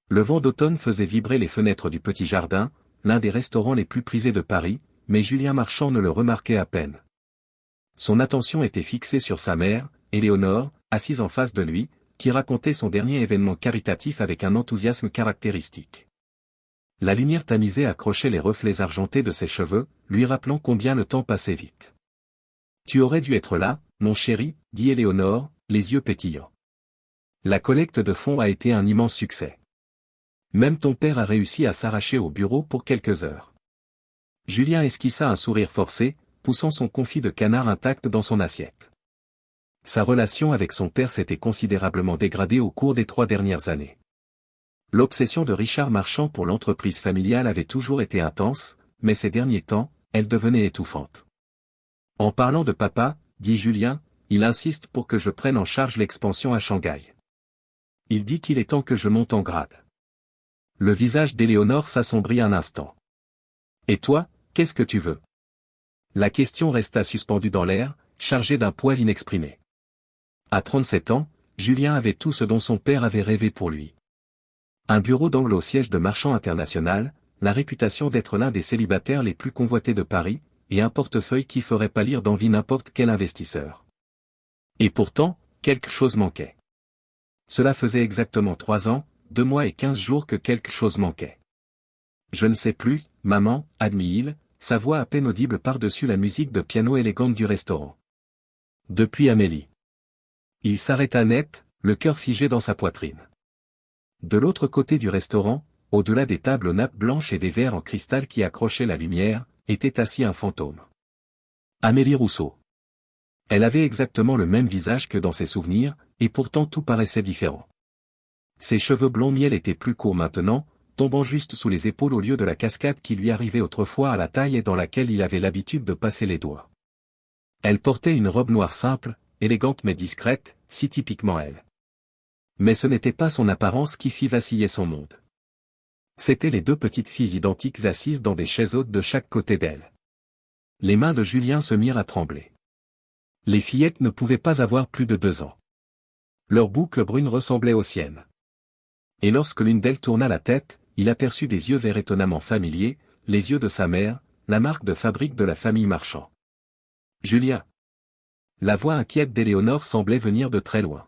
Le vent d'automne faisait vibrer les fenêtres du petit jardin, l'un des restaurants les plus prisés de Paris, mais Julien Marchand ne le remarquait à peine. Son attention était fixée sur sa mère, Éléonore, assise en face de lui, qui racontait son dernier événement caritatif avec un enthousiasme caractéristique. La lumière tamisée accrochait les reflets argentés de ses cheveux, lui rappelant combien le temps passait vite. « Tu aurais dû être là, mon chéri, » dit Éléonore, les yeux pétillants. La collecte de fonds a été un immense succès. Même ton père a réussi à s'arracher au bureau pour quelques heures. Julien esquissa un sourire forcé, poussant son confit de canard intact dans son assiette. Sa relation avec son père s'était considérablement dégradée au cours des 3 dernières années. L'obsession de Richard Marchand pour l'entreprise familiale avait toujours été intense, mais ces derniers temps, elle devenait étouffante. En parlant de papa, dit Julien, il insiste pour que je prenne en charge l'expansion à Shanghai. Il dit qu'il est temps que je monte en grade. Le visage d'Éléonore s'assombrit un instant. Et toi, qu'est-ce que tu veux? La question resta suspendue dans l'air, chargée d'un poids inexprimé. À 37 ans, Julien avait tout ce dont son père avait rêvé pour lui. Un bureau d'angle au siège de Marchand International, la réputation d'être l'un des célibataires les plus convoités de Paris, et un portefeuille qui ferait pâlir d'envie n'importe quel investisseur. Et pourtant, quelque chose manquait. Cela faisait exactement 3 ans, 2 mois et 15 jours que quelque chose manquait. Je ne sais plus, maman, admit-il, sa voix à peine audible par-dessus la musique de piano élégante du restaurant. Depuis Amélie. Il s'arrêta net, le cœur figé dans sa poitrine. De l'autre côté du restaurant, au-delà des tables aux nappes blanches et des verres en cristal qui accrochaient la lumière, était assis un fantôme. Amélie Rousseau. Elle avait exactement le même visage que dans ses souvenirs, et pourtant tout paraissait différent. Ses cheveux blonds miel étaient plus courts maintenant, tombant juste sous les épaules au lieu de la cascade qui lui arrivait autrefois à la taille et dans laquelle il avait l'habitude de passer les doigts. Elle portait une robe noire simple, élégante mais discrète, si typiquement elle. Mais ce n'était pas son apparence qui fit vaciller son monde. C'étaient les 2 petites filles identiques assises dans des chaises hautes de chaque côté d'elle. Les mains de Julien se mirent à trembler. Les fillettes ne pouvaient pas avoir plus de 2 ans. Leurs boucles brunes ressemblaient aux siennes. Et lorsque l'une d'elles tourna la tête, il aperçut des yeux verts étonnamment familiers, les yeux de sa mère, la marque de fabrique de la famille Marchand. Julien. La voix inquiète d'Éléonore semblait venir de très loin.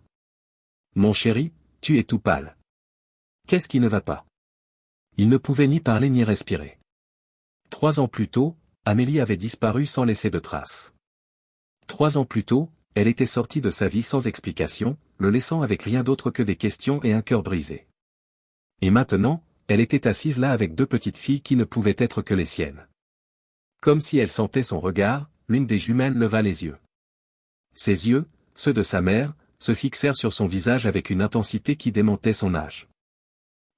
Mon chéri, tu es tout pâle. Qu'est-ce qui ne va pas? Il ne pouvait ni parler ni respirer. 3 ans plus tôt, Amélie avait disparu sans laisser de traces. 3 ans plus tôt, elle était sortie de sa vie sans explication, le laissant avec rien d'autre que des questions et un cœur brisé. Et maintenant, elle était assise là avec 2 petites filles qui ne pouvaient être que les siennes. Comme si elle sentait son regard, l'une des jumelles leva les yeux. Ses yeux, ceux de sa mère, se fixèrent sur son visage avec une intensité qui démentait son âge.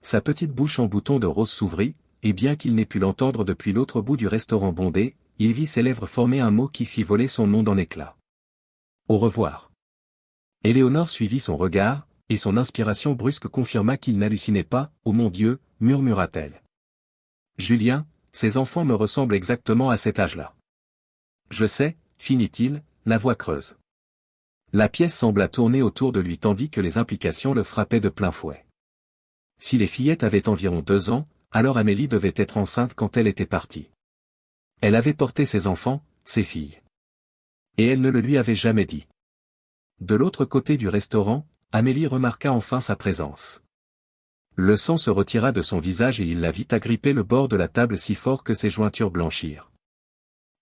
Sa petite bouche en bouton de rose s'ouvrit, et bien qu'il n'ait pu l'entendre depuis l'autre bout du restaurant bondé, il vit ses lèvres former un mot qui fit voler son nom en éclats. Au revoir. Éléonore suivit son regard, et son inspiration brusque confirma qu'il n'hallucinait pas. Oh mon Dieu, murmura-t-elle. Julien, ces enfants me ressemblent exactement à cet âge-là. Je sais, finit-il, la voix creuse. La pièce sembla tourner autour de lui tandis que les implications le frappaient de plein fouet. Si les fillettes avaient environ 2 ans, alors Amélie devait être enceinte quand elle était partie. Elle avait porté ses enfants, ses filles. Et elle ne le lui avait jamais dit. De l'autre côté du restaurant, Amélie remarqua enfin sa présence. Le sang se retira de son visage et il la vit agripper le bord de la table si fort que ses jointures blanchirent.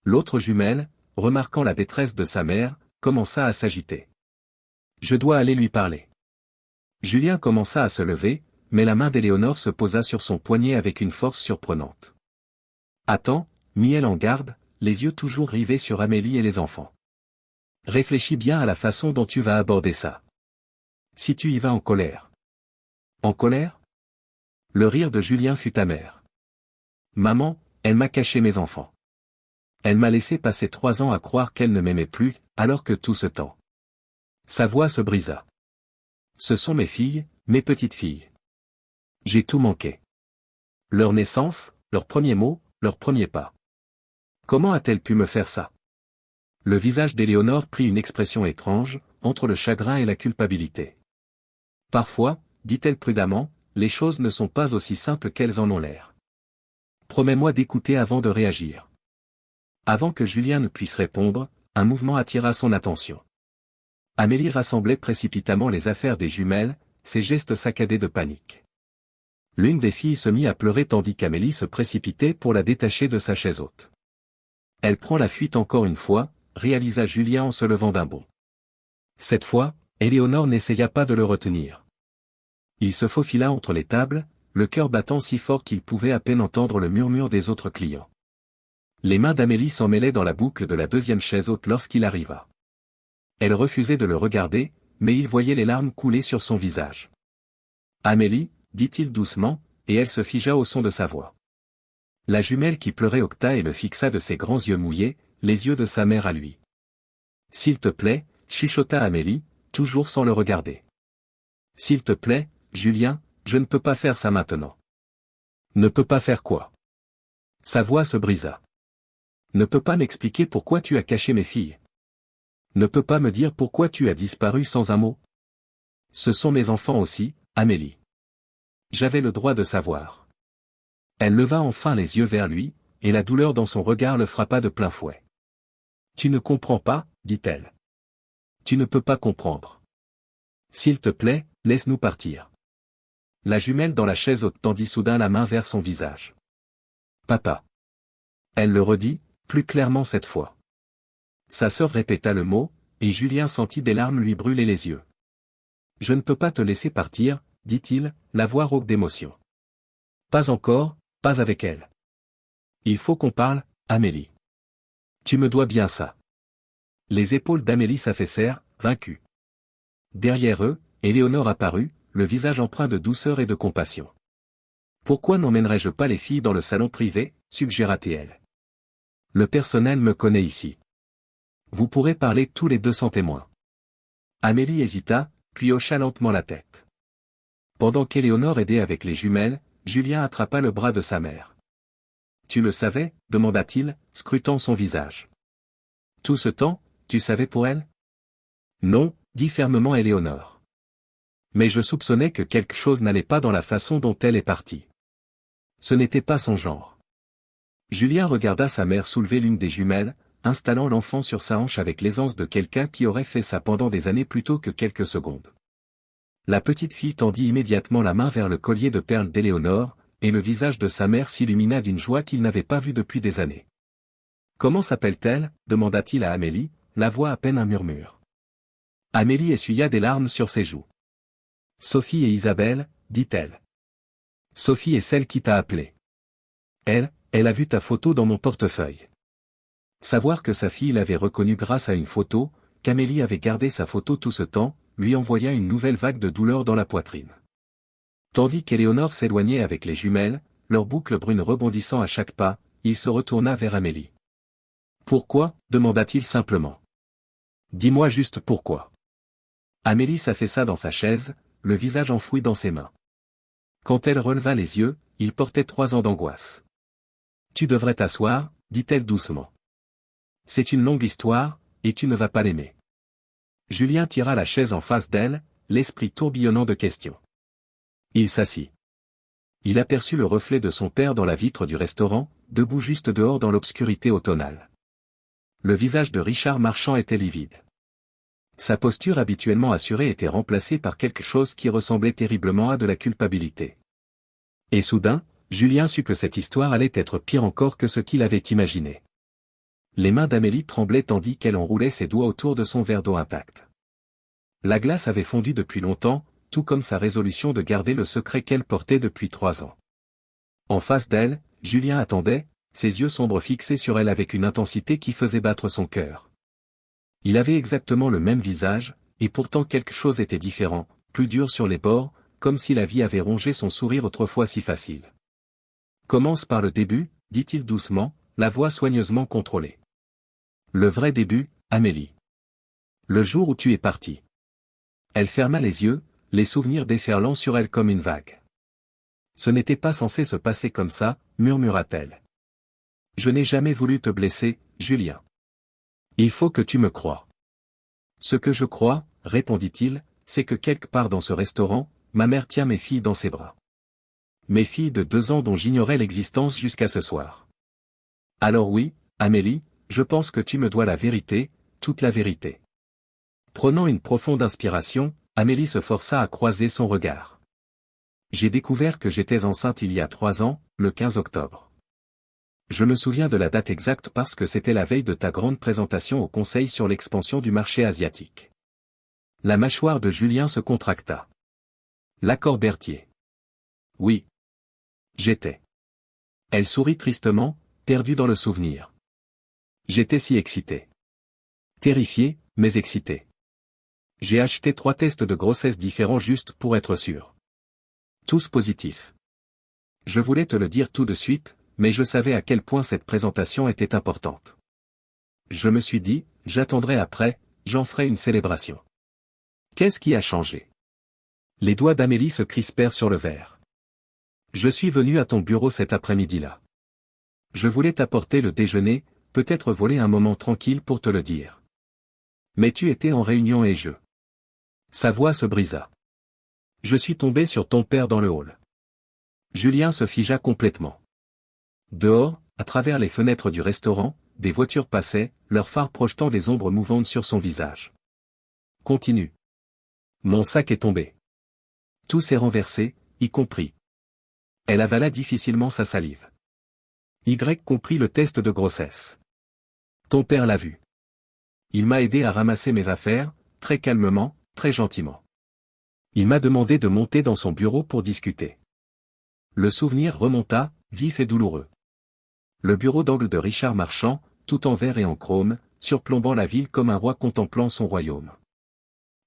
L'autre jumelle, remarquant la détresse de sa mère, commença à s'agiter. Je dois aller lui parler. Julien commença à se lever, mais la main d'Éléonore se posa sur son poignet avec une force surprenante. Attends, mit-elle en garde, les yeux toujours rivés sur Amélie et les enfants. Réfléchis bien à la façon dont tu vas aborder ça. Si tu y vas en colère. En colère? Le rire de Julien fut amer. Maman, elle m'a caché mes enfants. Elle m'a laissé passer 3 ans à croire qu'elle ne m'aimait plus, alors que tout ce temps. Sa voix se brisa. Ce sont mes filles, mes petites filles. J'ai tout manqué. Leur naissance, leurs premiers mots, leurs premiers pas. Comment a-t-elle pu me faire ça? Le visage d'Éléonore prit une expression étrange, entre le chagrin et la culpabilité. Parfois, dit-elle prudemment, les choses ne sont pas aussi simples qu'elles en ont l'air. Promets-moi d'écouter avant de réagir. Avant que Julien ne puisse répondre, un mouvement attira son attention. Amélie rassemblait précipitamment les affaires des jumelles, ses gestes saccadés de panique. L'une des filles se mit à pleurer tandis qu'Amélie se précipitait pour la détacher de sa chaise haute. Elle prend la fuite encore une fois, réalisa Julien en se levant d'un bond. Cette fois, Éléonore n'essaya pas de le retenir. Il se faufila entre les tables, le cœur battant si fort qu'il pouvait à peine entendre le murmure des autres clients. Les mains d'Amélie s'en mêlaient dans la boucle de la deuxième chaise haute lorsqu'il arriva. Elle refusait de le regarder, mais il voyait les larmes couler sur son visage. « Amélie » dit-il doucement, et elle se figea au son de sa voix. La jumelle qui pleurait octa et le fixa de ses grands yeux mouillés, les yeux de sa mère à lui. « S'il te plaît » chuchota Amélie, toujours sans le regarder. « S'il te plaît, Julien, je ne peux pas faire ça maintenant. » « Ne peux pas faire quoi ?» Sa voix se brisa. « Ne peux pas m'expliquer pourquoi tu as caché mes filles. Ne peux pas me dire pourquoi tu as disparu sans un mot. Ce sont mes enfants aussi, Amélie. J'avais le droit de savoir. » Elle leva enfin les yeux vers lui, et la douleur dans son regard le frappa de plein fouet. « Tu ne comprends pas, dit-elle. Tu ne peux pas comprendre. S'il te plaît, laisse-nous partir. » La jumelle dans la chaise haute tendit soudain la main vers son visage. « Papa. » Elle le redit, plus clairement cette fois. Sa sœur répéta le mot, et Julien sentit des larmes lui brûler les yeux. « Je ne peux pas te laisser partir, » dit-il, la voix rauque d'émotion. « Pas encore, pas avec elle. Il faut qu'on parle, Amélie. Tu me dois bien ça. » Les épaules d'Amélie s'affaissèrent, vaincues. Derrière eux, Éléonore apparut, le visage empreint de douceur et de compassion. « Pourquoi n'emmènerais-je pas les filles dans le salon privé ?» suggéra-t-elle. « Le personnel me connaît ici. Vous pourrez parler tous les deux sans témoin. » Amélie hésita, puis hocha lentement la tête. Pendant qu'Éléonore aidait avec les jumelles, Julien attrapa le bras de sa mère. « Tu le savais ?» demanda-t-il, scrutant son visage. « Tout ce temps, tu savais pour elle ?» « Non » dit fermement Éléonore. « Mais je soupçonnais que quelque chose n'allait pas dans la façon dont elle est partie. Ce n'était pas son genre. » Julien regarda sa mère soulever l'une des jumelles, installant l'enfant sur sa hanche avec l'aisance de quelqu'un qui aurait fait ça pendant des années plutôt que quelques secondes. La petite fille tendit immédiatement la main vers le collier de perles d'Éléonore, et le visage de sa mère s'illumina d'une joie qu'il n'avait pas vue depuis des années. « Comment s'appelle-t-elle » demanda-t-il à Amélie, la voix à peine un murmure. Amélie essuya des larmes sur ses joues. « Sophie et Isabelle, dit-elle. Sophie est celle qui t'a appelé. Elle a vu ta photo dans mon portefeuille. » Savoir que sa fille l'avait reconnue grâce à une photo, qu'Amélie avait gardé sa photo tout ce temps, lui envoya une nouvelle vague de douleur dans la poitrine. Tandis qu'Éléonore s'éloignait avec les jumelles, leurs boucles brunes rebondissant à chaque pas, il se retourna vers Amélie. « Pourquoi » demanda-t-il simplement. « Dis-moi juste pourquoi. » Amélie s'affaissa dans sa chaise, le visage enfoui dans ses mains. Quand elle releva les yeux, il portait 3 ans d'angoisse. « Tu devrais t'asseoir, dit-elle doucement. C'est une longue histoire, et tu ne vas pas l'aimer. » Julien tira la chaise en face d'elle, l'esprit tourbillonnant de questions. Il s'assit. Il aperçut le reflet de son père dans la vitre du restaurant, debout juste dehors dans l'obscurité automnale. Le visage de Richard Marchand était livide. Sa posture habituellement assurée était remplacée par quelque chose qui ressemblait terriblement à de la culpabilité. Et soudain, Julien sut que cette histoire allait être pire encore que ce qu'il avait imaginé. Les mains d'Amélie tremblaient tandis qu'elle enroulait ses doigts autour de son verre d'eau intact. La glace avait fondu depuis longtemps, tout comme sa résolution de garder le secret qu'elle portait depuis 3 ans. En face d'elle, Julien attendait, ses yeux sombres fixés sur elle avec une intensité qui faisait battre son cœur. Il avait exactement le même visage, et pourtant quelque chose était différent, plus dur sur les bords, comme si la vie avait rongé son sourire autrefois si facile. « Commence par le début, dit-il doucement, la voix soigneusement contrôlée. Le vrai début, Amélie. Le jour où tu es partie. » Elle ferma les yeux, les souvenirs déferlant sur elle comme une vague. « Ce n'était pas censé se passer comme ça, murmura-t-elle. Je n'ai jamais voulu te blesser, Julien. Il faut que tu me croies. » Ce que je crois, répondit-il, c'est que quelque part dans ce restaurant, ma mère tient mes filles dans ses bras. Mes filles de 2 ans dont j'ignorais l'existence jusqu'à ce soir. Alors oui, Amélie, je pense que tu me dois la vérité, toute la vérité. Prenant une profonde inspiration, Amélie se força à croiser son regard. J'ai découvert que j'étais enceinte il y a 3 ans, le 15 octobre. Je me souviens de la date exacte parce que c'était la veille de ta grande présentation au Conseil sur l'expansion du marché asiatique. La mâchoire de Julien se contracta. L'accord Berthier. Oui. J'étais. Elle sourit tristement, perdue dans le souvenir. J'étais si excité. Terrifié, mais excité. J'ai acheté 3 tests de grossesse différents juste pour être sûr. Tous positifs. Je voulais te le dire tout de suite, mais je savais à quel point cette présentation était importante. Je me suis dit, j'attendrai après, j'en ferai une célébration. Qu'est-ce qui a changé? Les doigts d'Amélie se crispèrent sur le verre. Je suis venu à ton bureau cet après-midi-là. Je voulais t'apporter le déjeuner, peut-être voler un moment tranquille pour te le dire. Mais tu étais en réunion et je. Sa voix se brisa. Je suis tombé sur ton père dans le hall. Julien se figea complètement. Dehors, à travers les fenêtres du restaurant, des voitures passaient, leurs phares projetant des ombres mouvantes sur son visage. Continue. Mon sac est tombé. Tout s'est renversé, y compris. Elle avala difficilement sa salive. Y comprit le test de grossesse. Ton père l'a vu. Il m'a aidé à ramasser mes affaires, très calmement, très gentiment. Il m'a demandé de monter dans son bureau pour discuter. Le souvenir remonta, vif et douloureux. Le bureau d'angle de Richard Marchand, tout en verre et en chrome, surplombant la ville comme un roi contemplant son royaume.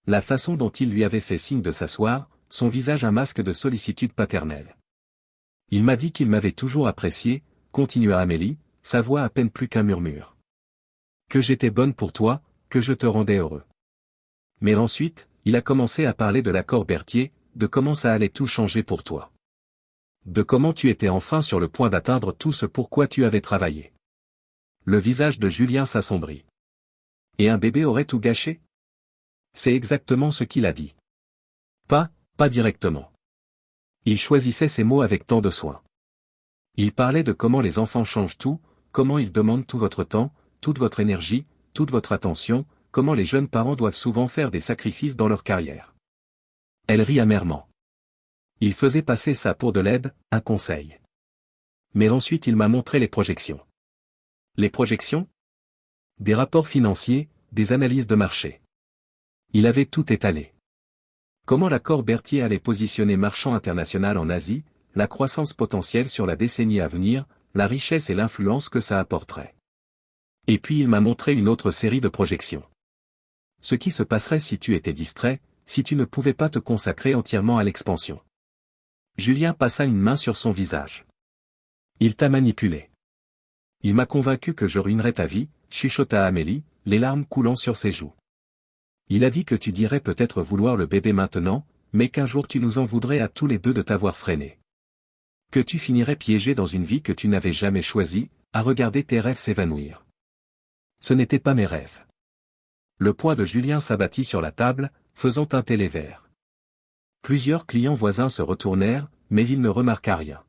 La façon dont il lui avait fait signe de s'asseoir, son visage un masque de sollicitude paternelle. Il m'a dit qu'il m'avait toujours apprécié, continua Amélie, sa voix à peine plus qu'un murmure. Que j'étais bonne pour toi, que je te rendais heureux. Mais ensuite, il a commencé à parler de l'accord Berthier, de comment ça allait tout changer pour toi. De comment tu étais enfin sur le point d'atteindre tout ce pour quoi tu avais travaillé. Le visage de Julien s'assombrit. Et un bébé aurait tout gâché? C'est exactement ce qu'il a dit. Pas directement. Il choisissait ses mots avec tant de soin. Il parlait de comment les enfants changent tout, comment ils demandent tout votre temps, toute votre énergie, toute votre attention, comment les jeunes parents doivent souvent faire des sacrifices dans leur carrière. Elle rit amèrement. Il faisait passer ça pour de l'aide, un conseil. Mais ensuite il m'a montré les projections. Les projections? Des rapports financiers, des analyses de marché. Il avait tout étalé. Comment l'accord Berthier allait positionner Marchand International en Asie, la croissance potentielle sur la décennie à venir, la richesse et l'influence que ça apporterait. Et puis il m'a montré une autre série de projections. Ce qui se passerait si tu étais distrait, si tu ne pouvais pas te consacrer entièrement à l'expansion. Julien passa une main sur son visage. Il t'a manipulé. Il m'a convaincu que je ruinerais ta vie, chuchota Amélie, les larmes coulant sur ses joues. Il a dit que tu dirais peut-être vouloir le bébé maintenant, mais qu'un jour tu nous en voudrais à tous les deux de t'avoir freiné. Que tu finirais piégé dans une vie que tu n'avais jamais choisie, à regarder tes rêves s'évanouir. Ce n'étaient pas mes rêves. Le poing de Julien s'abattit sur la table, faisant teinter les verres. Plusieurs clients voisins se retournèrent, mais il ne remarqua rien.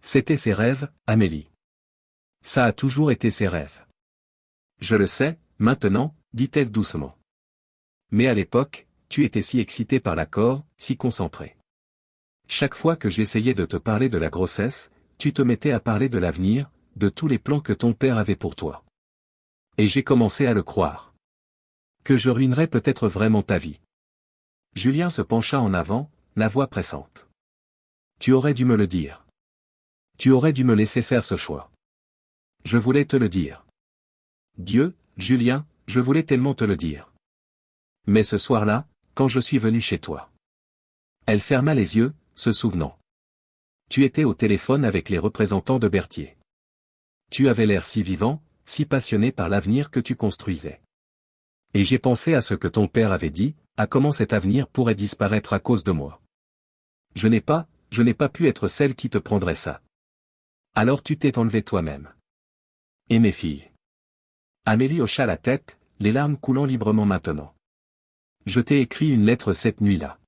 C'était ses rêves, Amélie. Ça a toujours été ses rêves. Je le sais, maintenant, dit-elle doucement. Mais à l'époque, tu étais si excité par l'accord, si concentré. Chaque fois que j'essayais de te parler de la grossesse, tu te mettais à parler de l'avenir, de tous les plans que ton père avait pour toi. Et j'ai commencé à le croire. Que je ruinerais peut-être vraiment ta vie. Julien se pencha en avant, la voix pressante. Tu aurais dû me le dire. Tu aurais dû me laisser faire ce choix. Je voulais te le dire. Dieu, Julien, je voulais tellement te le dire. Mais ce soir-là, quand je suis venu chez toi. Elle ferma les yeux, se souvenant. Tu étais au téléphone avec les représentants de Berthier. Tu avais l'air si vivant, si passionné par l'avenir que tu construisais. Et j'ai pensé à ce que ton père avait dit, à comment cet avenir pourrait disparaître à cause de moi. Je n'ai pas pu être celle qui te prendrait ça. Alors tu t'es enlevé toi-même. Et mes filles. Amélie hocha la tête, les larmes coulant librement maintenant. Je t'ai écrit une lettre cette nuit-là.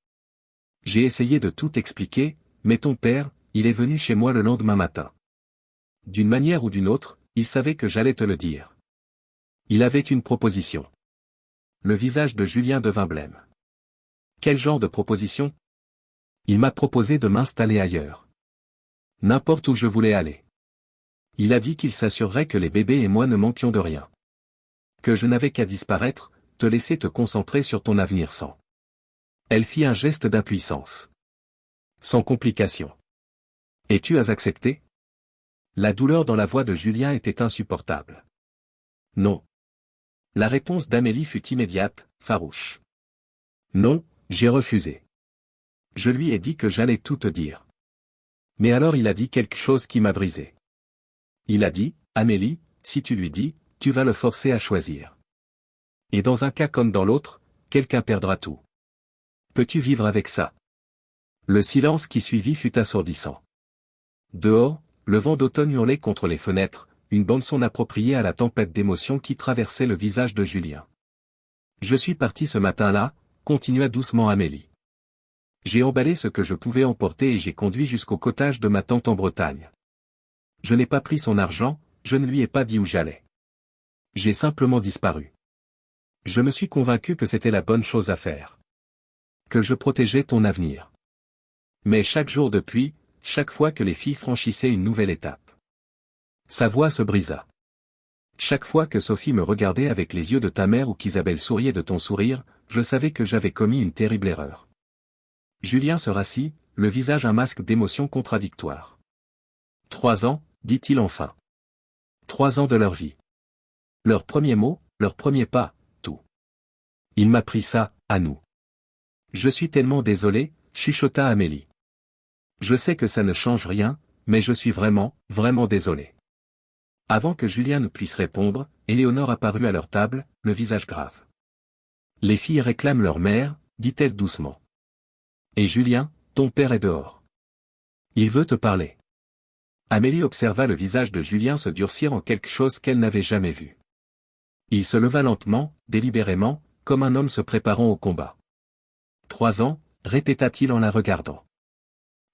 J'ai essayé de tout expliquer, mais ton père, il est venu chez moi le lendemain matin. D'une manière ou d'une autre, il savait que j'allais te le dire. Il avait une proposition. Le visage de Julien devint blême. Quel genre de proposition? Il m'a proposé de m'installer ailleurs. N'importe où je voulais aller. Il a dit qu'il s'assurerait que les bébés et moi ne manquions de rien. Que je n'avais qu'à disparaître, te laisser te concentrer sur ton avenir sans. Elle fit un geste d'impuissance. Sans complication. Et tu as accepté? La douleur dans la voix de Julien était insupportable. Non. La réponse d'Amélie fut immédiate, farouche. Non, j'ai refusé. Je lui ai dit que j'allais tout te dire. Mais alors il a dit quelque chose qui m'a brisé. Il a dit, Amélie, si tu lui dis, tu vas le forcer à choisir. Et dans un cas comme dans l'autre, quelqu'un perdra tout. Peux-tu vivre avec ça? Le silence qui suivit fut assourdissant. Dehors, le vent d'automne hurlait contre les fenêtres, une bande-son appropriée à la tempête d'émotions qui traversait le visage de Julien. Je suis parti ce matin-là, continua doucement Amélie. J'ai emballé ce que je pouvais emporter et j'ai conduit jusqu'au cottage de ma tante en Bretagne. Je n'ai pas pris son argent, je ne lui ai pas dit où j'allais. J'ai simplement disparu. Je me suis convaincu que c'était la bonne chose à faire. Que je protégeais ton avenir. Mais chaque jour depuis, chaque fois que les filles franchissaient une nouvelle étape. Sa voix se brisa. Chaque fois que Sophie me regardait avec les yeux de ta mère ou qu'Isabelle souriait de ton sourire, je savais que j'avais commis une terrible erreur. Julien se rassit, le visage un masque d'émotions contradictoires. 3 ans, dit-il enfin. 3 ans de leur vie. Leur premier mot, leur premier pas, tout. Il m'a pris ça, à nous. Je suis tellement désolé, chuchota Amélie. Je sais que ça ne change rien, mais je suis vraiment, vraiment désolé. Avant que Julien ne puisse répondre, Éléonore apparut à leur table, le visage grave. Les filles réclament leur mère, dit-elle doucement. Et Julien, ton père est dehors. Il veut te parler. Amélie observa le visage de Julien se durcir en quelque chose qu'elle n'avait jamais vu. Il se leva lentement, délibérément, comme un homme se préparant au combat. 3 ans, répéta-t-il en la regardant.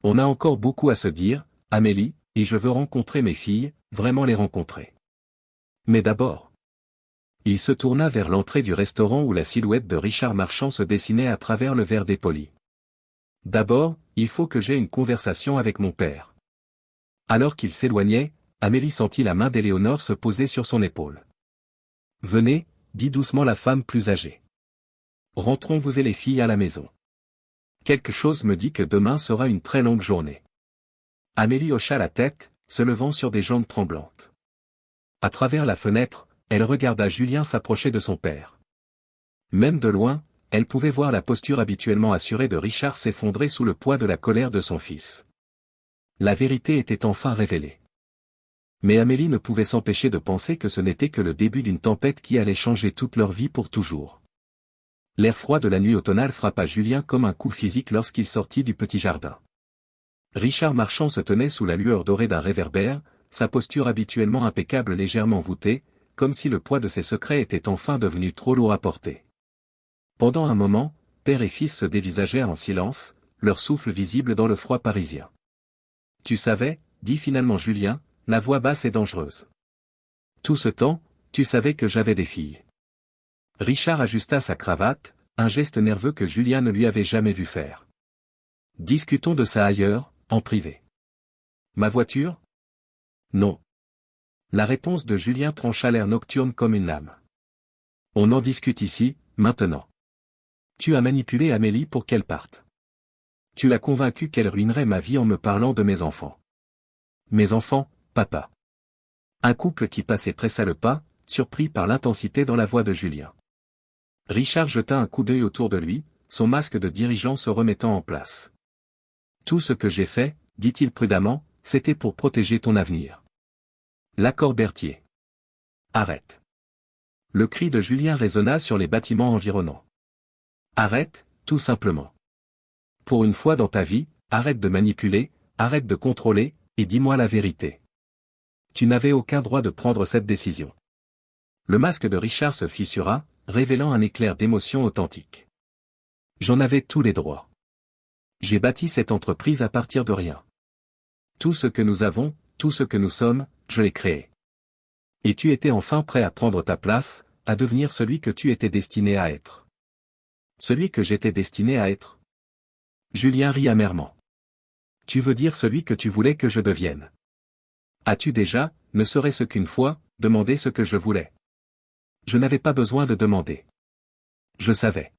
On a encore beaucoup à se dire, Amélie, et je veux rencontrer mes filles, vraiment les rencontrer. Mais d'abord. Il se tourna vers l'entrée du restaurant où la silhouette de Richard Marchand se dessinait à travers le verre dépoli. D'abord, il faut que j'aie une conversation avec mon père. Alors qu'il s'éloignait, Amélie sentit la main d'Éléonore se poser sur son épaule. Venez, dit doucement la femme plus âgée. Rentrons vous et les filles à la maison. Quelque chose me dit que demain sera une très longue journée. Amélie hocha la tête, se levant sur des jambes tremblantes. À travers la fenêtre, elle regarda Julien s'approcher de son père. Même de loin, elle pouvait voir la posture habituellement assurée de Richard s'effondrer sous le poids de la colère de son fils. La vérité était enfin révélée. Mais Amélie ne pouvait s'empêcher de penser que ce n'était que le début d'une tempête qui allait changer toute leur vie pour toujours. L'air froid de la nuit automnale frappa Julien comme un coup physique lorsqu'il sortit du petit jardin. Richard Marchand se tenait sous la lueur dorée d'un réverbère, sa posture habituellement impeccable légèrement voûtée, comme si le poids de ses secrets était enfin devenu trop lourd à porter. Pendant un moment, père et fils se dévisagèrent en silence, leur souffle visible dans le froid parisien. Tu savais, dit finalement Julien, la voix basse et dangereuse. Tout ce temps, tu savais que j'avais des filles. Richard ajusta sa cravate, un geste nerveux que Julien ne lui avait jamais vu faire. Discutons de ça ailleurs, en privé. Ma voiture? Non. La réponse de Julien trancha l'air nocturne comme une lame. On en discute ici, maintenant. Tu as manipulé Amélie pour qu'elle parte. Tu l'as convaincue qu'elle ruinerait ma vie en me parlant de mes enfants. Mes enfants, papa. Un couple qui passait pressa le pas, surpris par l'intensité dans la voix de Julien. Richard jeta un coup d'œil autour de lui, son masque de dirigeant se remettant en place. Tout ce que j'ai fait, dit-il prudemment, c'était pour protéger ton avenir. L'accord Berthier. Arrête. Le cri de Julien résonna sur les bâtiments environnants. Arrête, tout simplement. Pour une fois dans ta vie, arrête de manipuler, arrête de contrôler, et dis-moi la vérité. Tu n'avais aucun droit de prendre cette décision. Le masque de Richard se fissura, révélant un éclair d'émotion authentique. J'en avais tous les droits. J'ai bâti cette entreprise à partir de rien. Tout ce que nous avons, tout ce que nous sommes, je l'ai créé. Et tu étais enfin prêt à prendre ta place, à devenir celui que tu étais destiné à être. Celui que j'étais destiné à être. Julien rit amèrement. Tu veux dire celui que tu voulais que je devienne. As-tu déjà, ne serait-ce qu'une fois, demandé ce que je voulais? Je n'avais pas besoin de demander. Je savais.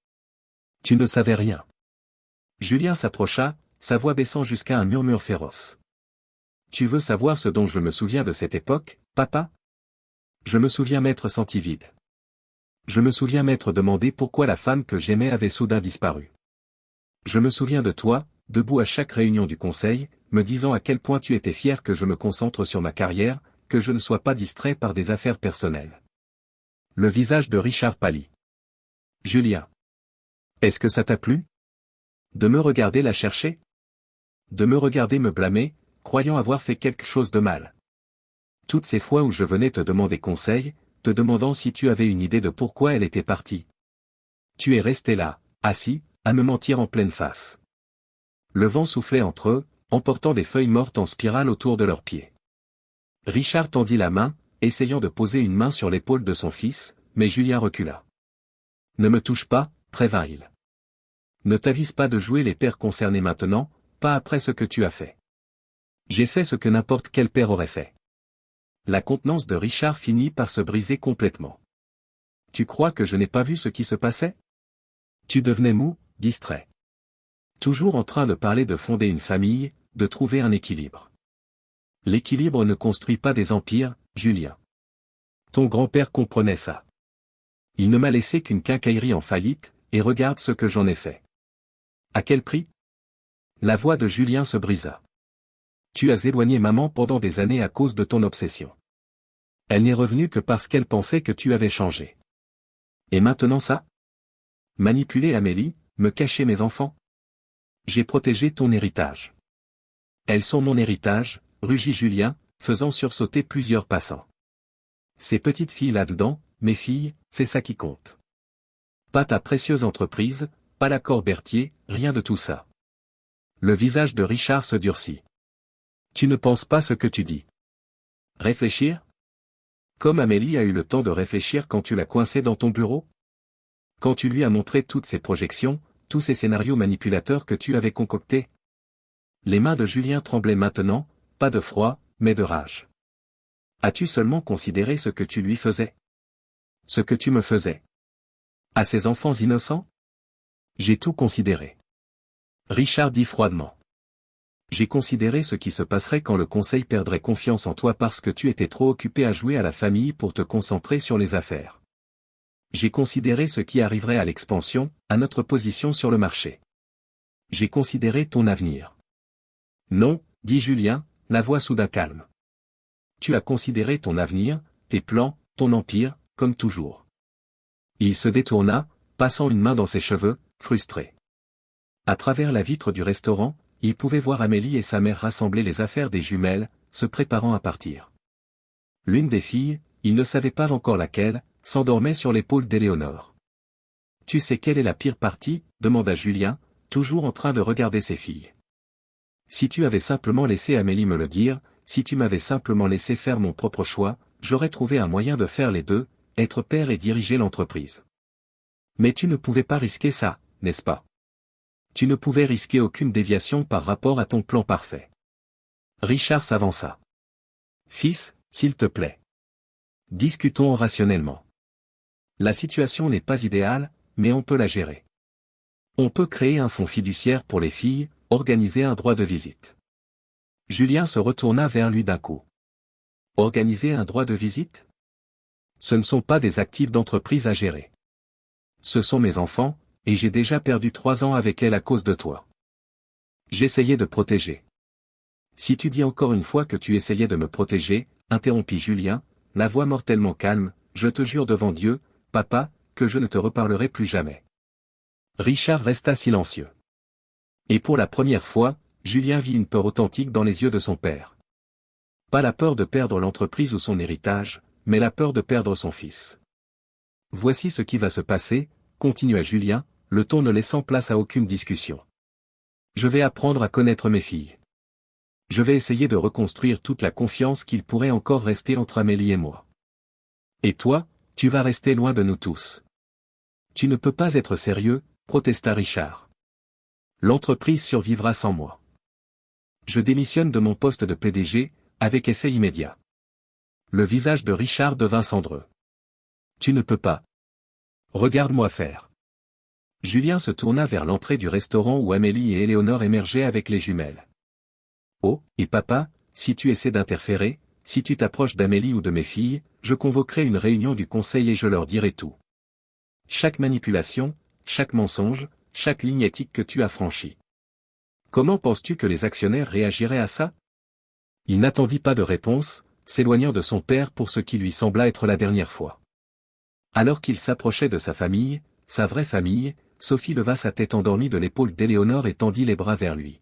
Tu ne savais rien. Julien s'approcha, sa voix baissant jusqu'à un murmure féroce. Tu veux savoir ce dont je me souviens de cette époque, papa? Je me souviens m'être senti vide. Je me souviens m'être demandé pourquoi la femme que j'aimais avait soudain disparu. Je me souviens de toi, debout à chaque réunion du conseil, me disant à quel point tu étais fier que je me concentre sur ma carrière, que je ne sois pas distrait par des affaires personnelles. Le visage de Richard pâlit. Julien. Est-ce que ça t'a plu? De me regarder la chercher? De me regarder me blâmer, croyant avoir fait quelque chose de mal. Toutes ces fois où je venais te demander conseil, te demandant si tu avais une idée de pourquoi elle était partie. Tu es resté là, assis, à me mentir en pleine face. Le vent soufflait entre eux, emportant des feuilles mortes en spirale autour de leurs pieds. Richard tendit la main, essayant de poser une main sur l'épaule de son fils, mais Julien recula. Ne me touche pas, prévint-il. Ne t'avise pas de jouer les pères concernés maintenant, pas après ce que tu as fait. J'ai fait ce que n'importe quel père aurait fait. La contenance de Richard finit par se briser complètement. Tu crois que je n'ai pas vu ce qui se passait? Tu devenais mou, distrait. Toujours en train de parler de fonder une famille, de trouver un équilibre. L'équilibre ne construit pas des empires, Julien. Ton grand-père comprenait ça. Il ne m'a laissé qu'une quincaillerie en faillite, et regarde ce que j'en ai fait. À quel prix? La voix de Julien se brisa. Tu as éloigné maman pendant des années à cause de ton obsession. Elle n'est revenue que parce qu'elle pensait que tu avais changé. Et maintenant ça? Manipuler Amélie, me cacher mes enfants? J'ai protégé ton héritage. Elles sont mon héritage, rugit Julien, faisant sursauter plusieurs passants. Ces petites filles là-dedans, mes filles, c'est ça qui compte. Pas ta précieuse entreprise, pas l'accord Berthier, rien de tout ça. Le visage de Richard se durcit. Tu ne penses pas ce que tu dis. Réfléchir? Comme Amélie a eu le temps de réfléchir quand tu l'as coincée dans ton bureau? Quand tu lui as montré toutes ces projections, tous ces scénarios manipulateurs que tu avais concoctés? Les mains de Julien tremblaient maintenant, pas de froid, mais de rage. As-tu seulement considéré ce que tu lui faisais? Ce que tu me faisais? À ces enfants innocents? J'ai tout considéré. Richard dit froidement. J'ai considéré ce qui se passerait quand le conseil perdrait confiance en toi parce que tu étais trop occupé à jouer à la famille pour te concentrer sur les affaires. J'ai considéré ce qui arriverait à l'expansion, à notre position sur le marché. J'ai considéré ton avenir. Non, dit Julien, la voix soudain calme. Tu as considéré ton avenir, tes plans, ton empire, comme toujours. Il se détourna, passant une main dans ses cheveux, frustré. À travers la vitre du restaurant, il pouvait voir Amélie et sa mère rassembler les affaires des jumelles, se préparant à partir. L'une des filles, il ne savait pas encore laquelle, s'endormait sur l'épaule d'Éléonore. Tu sais quelle est la pire partie? Demanda Julien, toujours en train de regarder ses filles. Si tu avais simplement laissé Amélie me le dire, si tu m'avais simplement laissé faire mon propre choix, j'aurais trouvé un moyen de faire les deux, être père et diriger l'entreprise. Mais tu ne pouvais pas risquer ça, n'est-ce pas? Tu ne pouvais risquer aucune déviation par rapport à ton plan parfait. Richard s'avança. Fils, s'il te plaît. Discutons rationnellement. La situation n'est pas idéale, mais on peut la gérer. On peut créer un fonds fiduciaire pour les filles, organiser un droit de visite. Julien se retourna vers lui d'un coup. Organiser un droit de visite? Ce ne sont pas des actifs d'entreprise à gérer. Ce sont mes enfants, et j'ai déjà perdu 3 ans avec elle à cause de toi. J'essayais de protéger. Si tu dis encore une fois que tu essayais de me protéger, interrompit Julien, la voix mortellement calme, je te jure devant Dieu, papa, que je ne te reparlerai plus jamais. Richard resta silencieux. Et pour la première fois, Julien vit une peur authentique dans les yeux de son père. Pas la peur de perdre l'entreprise ou son héritage, mais la peur de perdre son fils. Voici ce qui va se passer, continua Julien, le ton ne laissant place à aucune discussion. Je vais apprendre à connaître mes filles. Je vais essayer de reconstruire toute la confiance qu'il pourrait encore rester entre Amélie et moi. Et toi, tu vas rester loin de nous tous. Tu ne peux pas être sérieux, protesta Richard. L'entreprise survivra sans moi. Je démissionne de mon poste de PDG, avec effet immédiat. Le visage de Richard devint cendreux. Tu ne peux pas. Regarde-moi faire. Julien se tourna vers l'entrée du restaurant où Amélie et Éléonore émergeaient avec les jumelles. Oh, et papa, si tu essaies d'interférer, si tu t'approches d'Amélie ou de mes filles, je convoquerai une réunion du conseil et je leur dirai tout. Chaque manipulation, chaque mensonge, chaque ligne éthique que tu as franchie. Comment penses-tu que les actionnaires réagiraient à ça? Il n'attendit pas de réponse, s'éloignant de son père pour ce qui lui sembla être la dernière fois. Alors qu'il s'approchait de sa famille, sa vraie famille, Sophie leva sa tête endormie de l'épaule d'Éléonore et tendit les bras vers lui.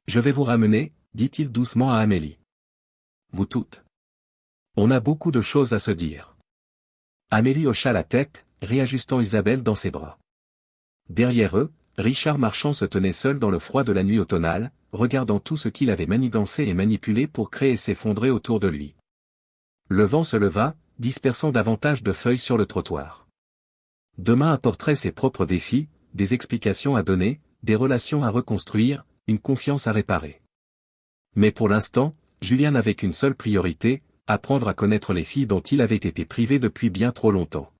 Je vais vous ramener, dit-il doucement à Amélie. Vous toutes. On a beaucoup de choses à se dire. Amélie hocha la tête, réajustant Isabelle dans ses bras. Derrière eux, Richard Marchand se tenait seul dans le froid de la nuit automnale, regardant tout ce qu'il avait manigancé et manipulé pour créer et s'effondrer autour de lui. Le vent se leva, dispersant davantage de feuilles sur le trottoir. Demain apporterait ses propres défis, des explications à donner, des relations à reconstruire, une confiance à réparer. Mais pour l'instant, Julien n'avait qu'une seule priorité, apprendre à connaître les filles dont il avait été privé depuis bien trop longtemps.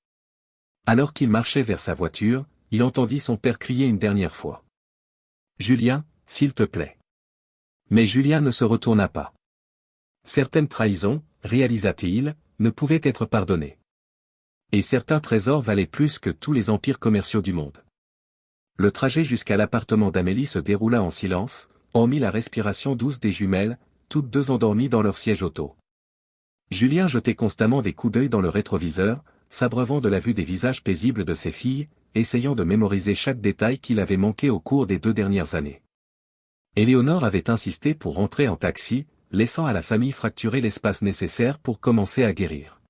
Alors qu'il marchait vers sa voiture, il entendit son père crier une dernière fois. « Julien, s'il te plaît. » Mais Julien ne se retourna pas. Certaines trahisons, réalisa-t-il, ne pouvaient être pardonnées. Et certains trésors valaient plus que tous les empires commerciaux du monde. Le trajet jusqu'à l'appartement d'Amélie se déroula en silence, hormis la respiration douce des jumelles, toutes deux endormies dans leur siège auto. Julien jetait constamment des coups d'œil dans le rétroviseur, s'abreuvant de la vue des visages paisibles de ses filles, essayant de mémoriser chaque détail qu'il avait manqué au cours des 2 dernières années. Éléonore avait insisté pour rentrer en taxi, laissant à la famille fracturer l'espace nécessaire pour commencer à guérir.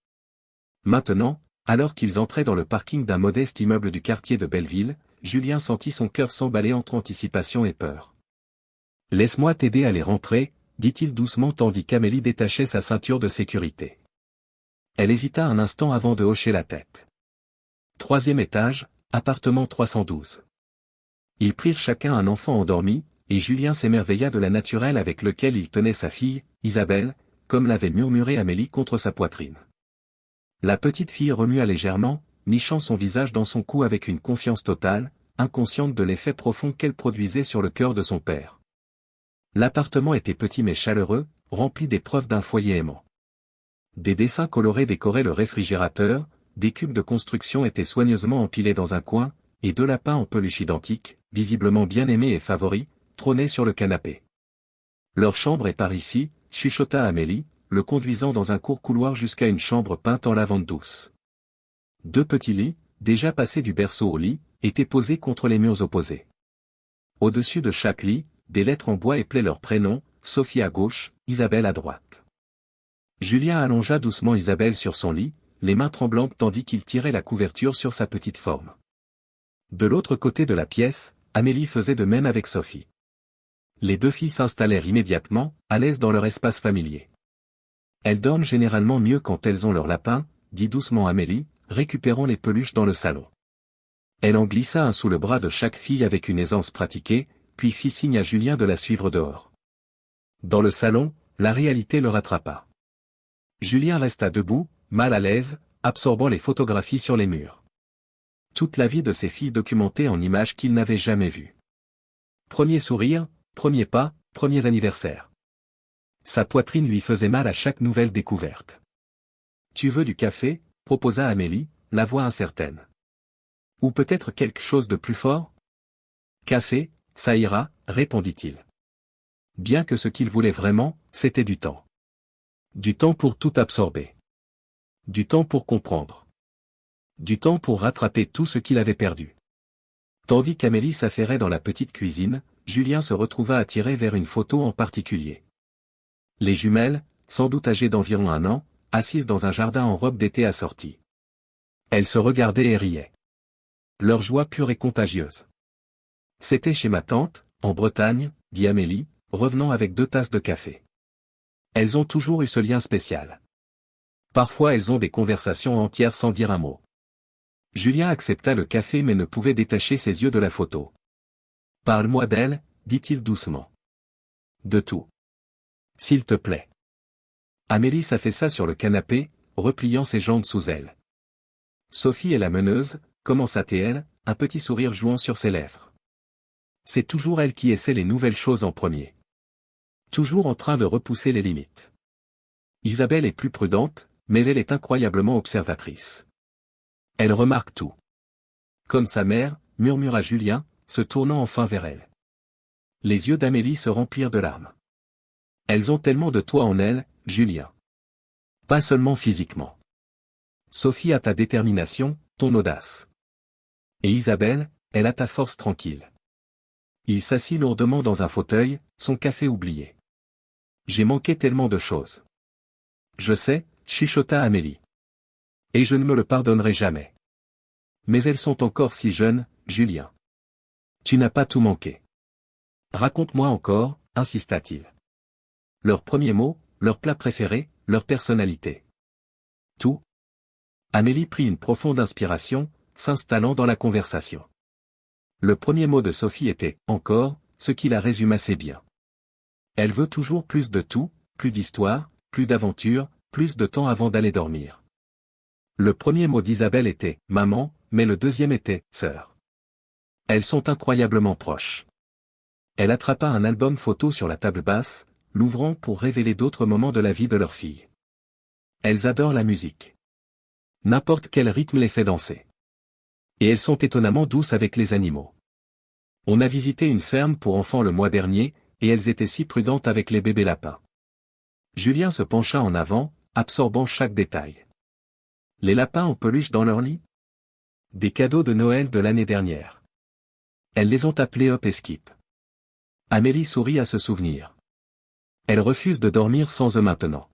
Maintenant, alors qu'ils entraient dans le parking d'un modeste immeuble du quartier de Belleville, Julien sentit son cœur s'emballer entre anticipation et peur. « Laisse-moi t'aider à les rentrer, » dit-il doucement tandis qu'Amélie détachait sa ceinture de sécurité. Elle hésita un instant avant de hocher la tête. 3e étage, appartement 312. Ils prirent chacun un enfant endormi, et Julien s'émerveilla de la naturelle avec lequel il tenait sa fille, Isabelle, comme l'avait murmuré Amélie contre sa poitrine. La petite fille remua légèrement, nichant son visage dans son cou avec une confiance totale, inconsciente de l'effet profond qu'elle produisait sur le cœur de son père. L'appartement était petit mais chaleureux, rempli des preuves d'un foyer aimant. Des dessins colorés décoraient le réfrigérateur, des cubes de construction étaient soigneusement empilés dans un coin, et 2 lapins en peluche identiques, visiblement bien aimés et favoris, trônaient sur le canapé. Leur chambre est par ici, chuchota Amélie, le conduisant dans un court couloir jusqu'à une chambre peinte en lavande douce. 2 petits lits, déjà passés du berceau au lit, étaient posés contre les murs opposés. Au-dessus de chaque lit, des lettres en bois éplaient leurs prénoms, Sophie à gauche, Isabelle à droite. Julien allongea doucement Isabelle sur son lit, les mains tremblantes tandis qu'il tirait la couverture sur sa petite forme. De l'autre côté de la pièce, Amélie faisait de même avec Sophie. Les 2 filles s'installèrent immédiatement, à l'aise dans leur espace familier. Elles dorment généralement mieux quand elles ont leur lapin, dit doucement Amélie, récupérant les peluches dans le salon. Elle en glissa un sous le bras de chaque fille avec une aisance pratiquée, puis fit signe à Julien de la suivre dehors. Dans le salon, la réalité le rattrapa. Julien resta debout, mal à l'aise, absorbant les photographies sur les murs. Toute la vie de ses filles documentée en images qu'il n'avait jamais vues. Premier sourire, premier pas, premier anniversaire. Sa poitrine lui faisait mal à chaque nouvelle découverte. « Tu veux du café ?» proposa Amélie, la voix incertaine. « Ou peut-être quelque chose de plus fort ?»« Café, ça ira, » répondit-il. Bien que ce qu'il voulait vraiment, c'était du temps. Du temps pour tout absorber. Du temps pour comprendre. Du temps pour rattraper tout ce qu'il avait perdu. Tandis qu'Amélie s'affairait dans la petite cuisine, Julien se retrouva attiré vers une photo en particulier. Les jumelles, sans doute âgées d'environ 1 an, assises dans un jardin en robe d'été assortie. Elles se regardaient et riaient. Leur joie pure et contagieuse. « C'était chez ma tante, en Bretagne, » dit Amélie, revenant avec 2 tasses de café. Elles ont toujours eu ce lien spécial. Parfois elles ont des conversations entières sans dire un mot. Julien accepta le café mais ne pouvait détacher ses yeux de la photo. « Parle-moi d'elle, dit-il doucement. De tout. S'il te plaît. » Amélie s'affaissa sur le canapé, repliant ses jambes sous elle. « Sophie est la meneuse, commença-t-elle, un petit sourire jouant sur ses lèvres. C'est toujours elle qui essaie les nouvelles choses en premier. Toujours en train de repousser les limites. Isabelle est plus prudente, mais elle est incroyablement observatrice. Elle remarque tout. Comme sa mère, murmura Julien, se tournant enfin vers elle. Les yeux d'Amélie se remplirent de larmes. Elles ont tellement de toi en elles, Julien. Pas seulement physiquement. Sophie a ta détermination, ton audace. Et Isabelle, elle a ta force tranquille. Il s'assit lourdement dans un fauteuil, son café oublié. J'ai manqué tellement de choses. Je sais, chuchota Amélie. Et je ne me le pardonnerai jamais. Mais elles sont encore si jeunes, Julien. Tu n'as pas tout manqué. Raconte-moi encore, insista-t-il. Leurs premiers mots, leurs plats préférés, leur personnalité. Tout. Amélie prit une profonde inspiration, s'installant dans la conversation. Le premier mot de Sophie était « encore », ce qui la résume assez bien. Elle veut toujours plus de tout, plus d'histoire, plus d'aventure, plus de temps avant d'aller dormir. Le premier mot d'Isabelle était « maman », mais le deuxième était « sœur ». Elles sont incroyablement proches. Elle attrapa un album photo sur la table basse, l'ouvrant pour révéler d'autres moments de la vie de leur fille. Elles adorent la musique. N'importe quel rythme les fait danser. Et elles sont étonnamment douces avec les animaux. On a visité une ferme pour enfants le mois dernier, et elles étaient si prudentes avec les bébés lapins. Julien se pencha en avant, absorbant chaque détail. Les lapins en peluche dans leur lit? Des cadeaux de Noël de l'année dernière. Elles les ont appelés Hop et Skip. Amélie sourit à ce souvenir. Elle refuse de dormir sans eux maintenant.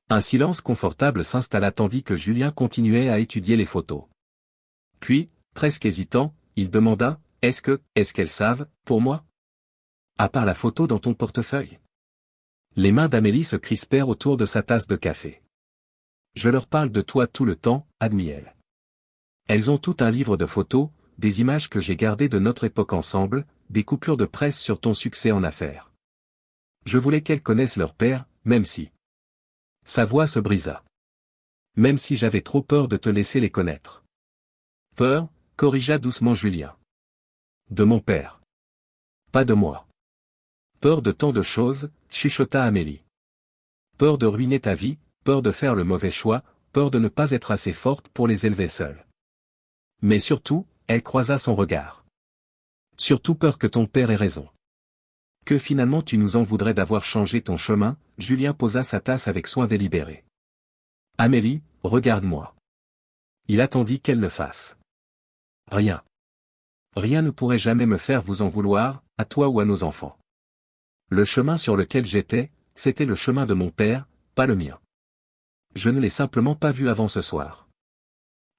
Un silence confortable s'installa tandis que Julien continuait à étudier les photos. Puis, presque hésitant, il demanda, « Est-ce qu'elles savent, pour moi? À part la photo dans ton portefeuille ?» Les mains d'Amélie se crispèrent autour de sa tasse de café. « Je leur parle de toi tout le temps, » admit-elle. Elles ont tout un livre de photos, des images que j'ai gardées de notre époque ensemble, des coupures de presse sur ton succès en affaires. Je voulais qu'elles connaissent leur père, même si... Sa voix se brisa. Même si j'avais trop peur de te laisser les connaître. Peur, corrigea doucement Julien. De mon père. Pas de moi. Peur de tant de choses, chuchota Amélie. Peur de ruiner ta vie, peur de faire le mauvais choix, peur de ne pas être assez forte pour les élever seule. Mais surtout, elle croisa son regard. Surtout peur que ton père ait raison. Que finalement tu nous en voudrais d'avoir changé ton chemin, Julien posa sa tasse avec soin délibéré. Amélie, regarde-moi. Il attendit qu'elle le fasse. Rien. Rien ne pourrait jamais me faire vous en vouloir, à toi ou à nos enfants. Le chemin sur lequel j'étais, c'était le chemin de mon père, pas le mien. Je ne l'ai simplement pas vu avant ce soir.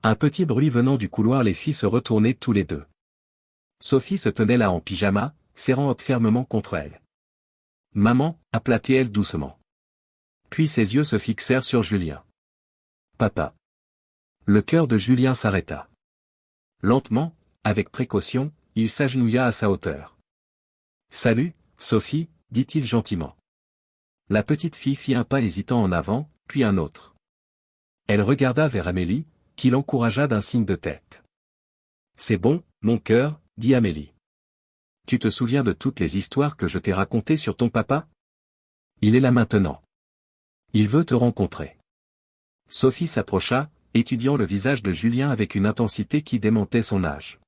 Un petit bruit venant du couloir les fit se retourner tous les deux. Sophie se tenait là en pyjama, serrant Hop fermement contre elle. « Maman » appela-t-elle doucement. Puis ses yeux se fixèrent sur Julien. « Papa. » Le cœur de Julien s'arrêta. Lentement, avec précaution, il s'agenouilla à sa hauteur. « Salut, Sophie » dit-il gentiment. La petite fille fit un pas hésitant en avant, puis un autre. Elle regarda vers Amélie, qui l'encouragea d'un signe de tête. « C'est bon, mon cœur » dit Amélie. « Tu te souviens de toutes les histoires que je t'ai racontées sur ton papa? Il est là maintenant. Il veut te rencontrer. » Sophie s'approcha, étudiant le visage de Julien avec une intensité qui démentait son âge.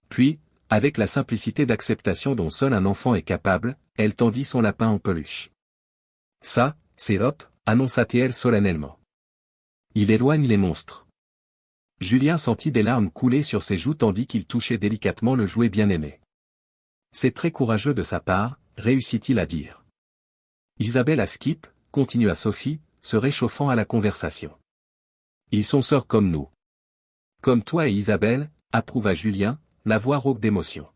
Puis, avec la simplicité d'acceptation dont seul un enfant est capable, elle tendit son lapin en peluche. « Ça, c'est Hop » annonça-t-elle solennellement. « Il éloigne les monstres. » Julien sentit des larmes couler sur ses joues tandis qu'il touchait délicatement le jouet bien-aimé. « C'est très courageux de sa part, » réussit-il à dire. Isabelle à Skip, continua Sophie, se réchauffant à la conversation. Ils sont sœurs comme nous. Comme toi et Isabelle, approuva Julien, la voix rauque d'émotion.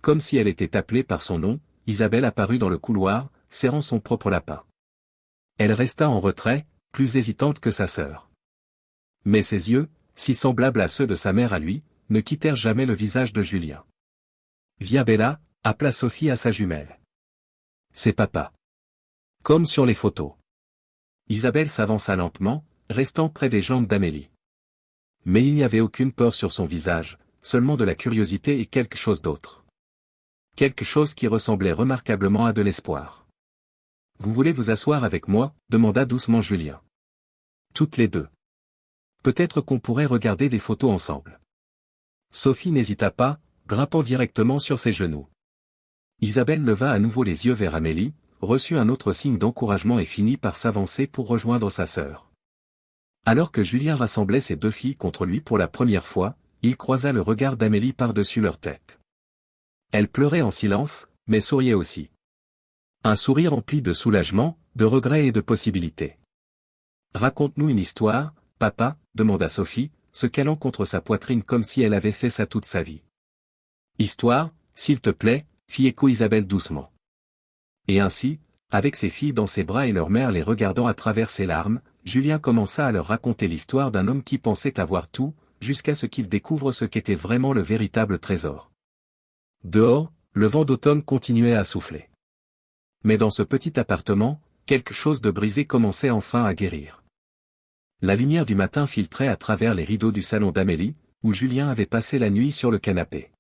Comme si elle était appelée par son nom, Isabelle apparut dans le couloir, serrant son propre lapin. Elle resta en retrait, plus hésitante que sa sœur. Mais ses yeux, si semblables à ceux de sa mère à lui, ne quittèrent jamais le visage de Julien. « Viens Bella », appela Sophie à sa jumelle. « C'est papa. » Comme sur les photos. Isabelle s'avança lentement, restant près des jambes d'Amélie. Mais il n'y avait aucune peur sur son visage, seulement de la curiosité et quelque chose d'autre. Quelque chose qui ressemblait remarquablement à de l'espoir. « Vous voulez vous asseoir avec moi ?» demanda doucement Julien. « Toutes les deux. Peut-être qu'on pourrait regarder des photos ensemble. » Sophie n'hésita pas, grimpant directement sur ses genoux. Isabelle leva à nouveau les yeux vers Amélie, reçut un autre signe d'encouragement et finit par s'avancer pour rejoindre sa sœur. Alors que Julien rassemblait ses deux filles contre lui pour la première fois, il croisa le regard d'Amélie par-dessus leur tête. Elle pleurait en silence, mais souriait aussi. Un sourire empli de soulagement, de regret et de possibilités. « Raconte-nous une histoire, papa » demanda Sophie, se calant contre sa poitrine comme si elle avait fait ça toute sa vie. « Histoire, s'il te plaît » fit écho Isabelle doucement. Et ainsi, avec ses filles dans ses bras et leur mère les regardant à travers ses larmes, Julien commença à leur raconter l'histoire d'un homme qui pensait avoir tout, jusqu'à ce qu'il découvre ce qu'était vraiment le véritable trésor. Dehors, le vent d'automne continuait à souffler. Mais dans ce petit appartement, quelque chose de brisé commençait enfin à guérir. La lumière du matin filtrait à travers les rideaux du salon d'Amélie, où Julien avait passé la nuit sur le canapé.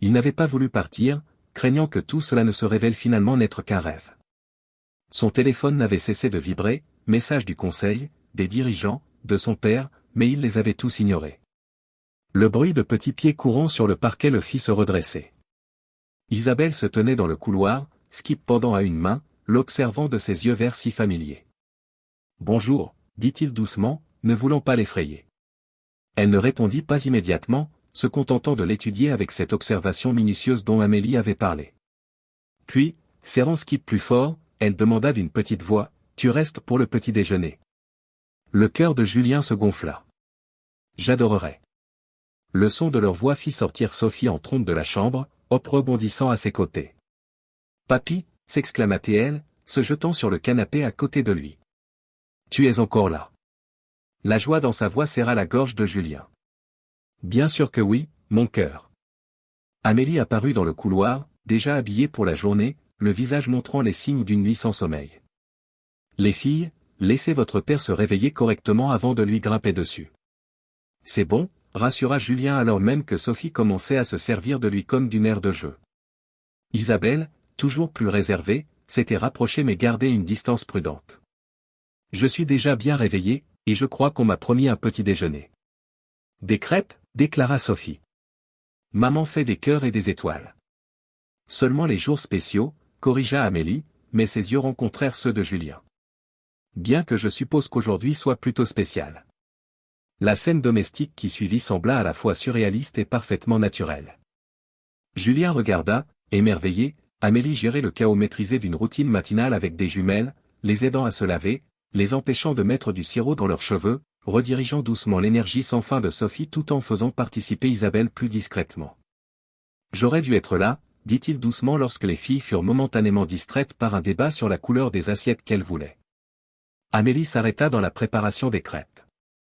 Il n'avait pas voulu partir, craignant que tout cela ne se révèle finalement n'être qu'un rêve. Son téléphone n'avait cessé de vibrer, messages du conseil, des dirigeants, de son père, mais il les avait tous ignorés. Le bruit de petits pieds courant sur le parquet le fit se redresser. Isabelle se tenait dans le couloir, Skip pendant à une main, l'observant de ses yeux verts si familiers. « Bonjour », dit-il doucement, ne voulant pas l'effrayer. Elle ne répondit pas immédiatement, se contentant de l'étudier avec cette observation minutieuse dont Amélie avait parlé. Puis, serrant Skip plus fort, elle demanda d'une petite voix, « Tu restes pour le petit déjeuner ?» Le cœur de Julien se gonfla. « J'adorerais. » Le son de leur voix fit sortir Sophie en trompe de la chambre, hop rebondissant à ses côtés. « Papy » s'exclama-t-elle, se jetant sur le canapé à côté de lui. « Tu es encore là. » La joie dans sa voix serra la gorge de Julien. « Bien sûr que oui, mon cœur. » Amélie apparut dans le couloir, déjà habillée pour la journée, le visage montrant les signes d'une nuit sans sommeil. « Les filles, laissez votre père se réveiller correctement avant de lui grimper dessus. »« C'est bon », rassura Julien alors même que Sophie commençait à se servir de lui comme d'une aire de jeu. Isabelle, toujours plus réservée, s'était rapprochée mais gardait une distance prudente. « Je suis déjà bien réveillée, et je crois qu'on m'a promis un petit déjeuner. »« Des crêpes » déclara Sophie. « Maman fait des cœurs et des étoiles. »« Seulement les jours spéciaux » corrigea Amélie, mais ses yeux rencontrèrent ceux de Julien. « Bien que je suppose qu'aujourd'hui soit plutôt spécial. » La scène domestique qui suivit sembla à la fois surréaliste et parfaitement naturelle. Julien regarda, émerveillé, Amélie gérer le chaos maîtrisé d'une routine matinale avec des jumelles, les aidant à se laver, les empêchant de mettre du sirop dans leurs cheveux, redirigeant doucement l'énergie sans fin de Sophie tout en faisant participer Isabelle plus discrètement. « J'aurais dû être là », dit-il doucement lorsque les filles furent momentanément distraites par un débat sur la couleur des assiettes qu'elles voulaient. Amélie s'arrêta dans la préparation des crêpes.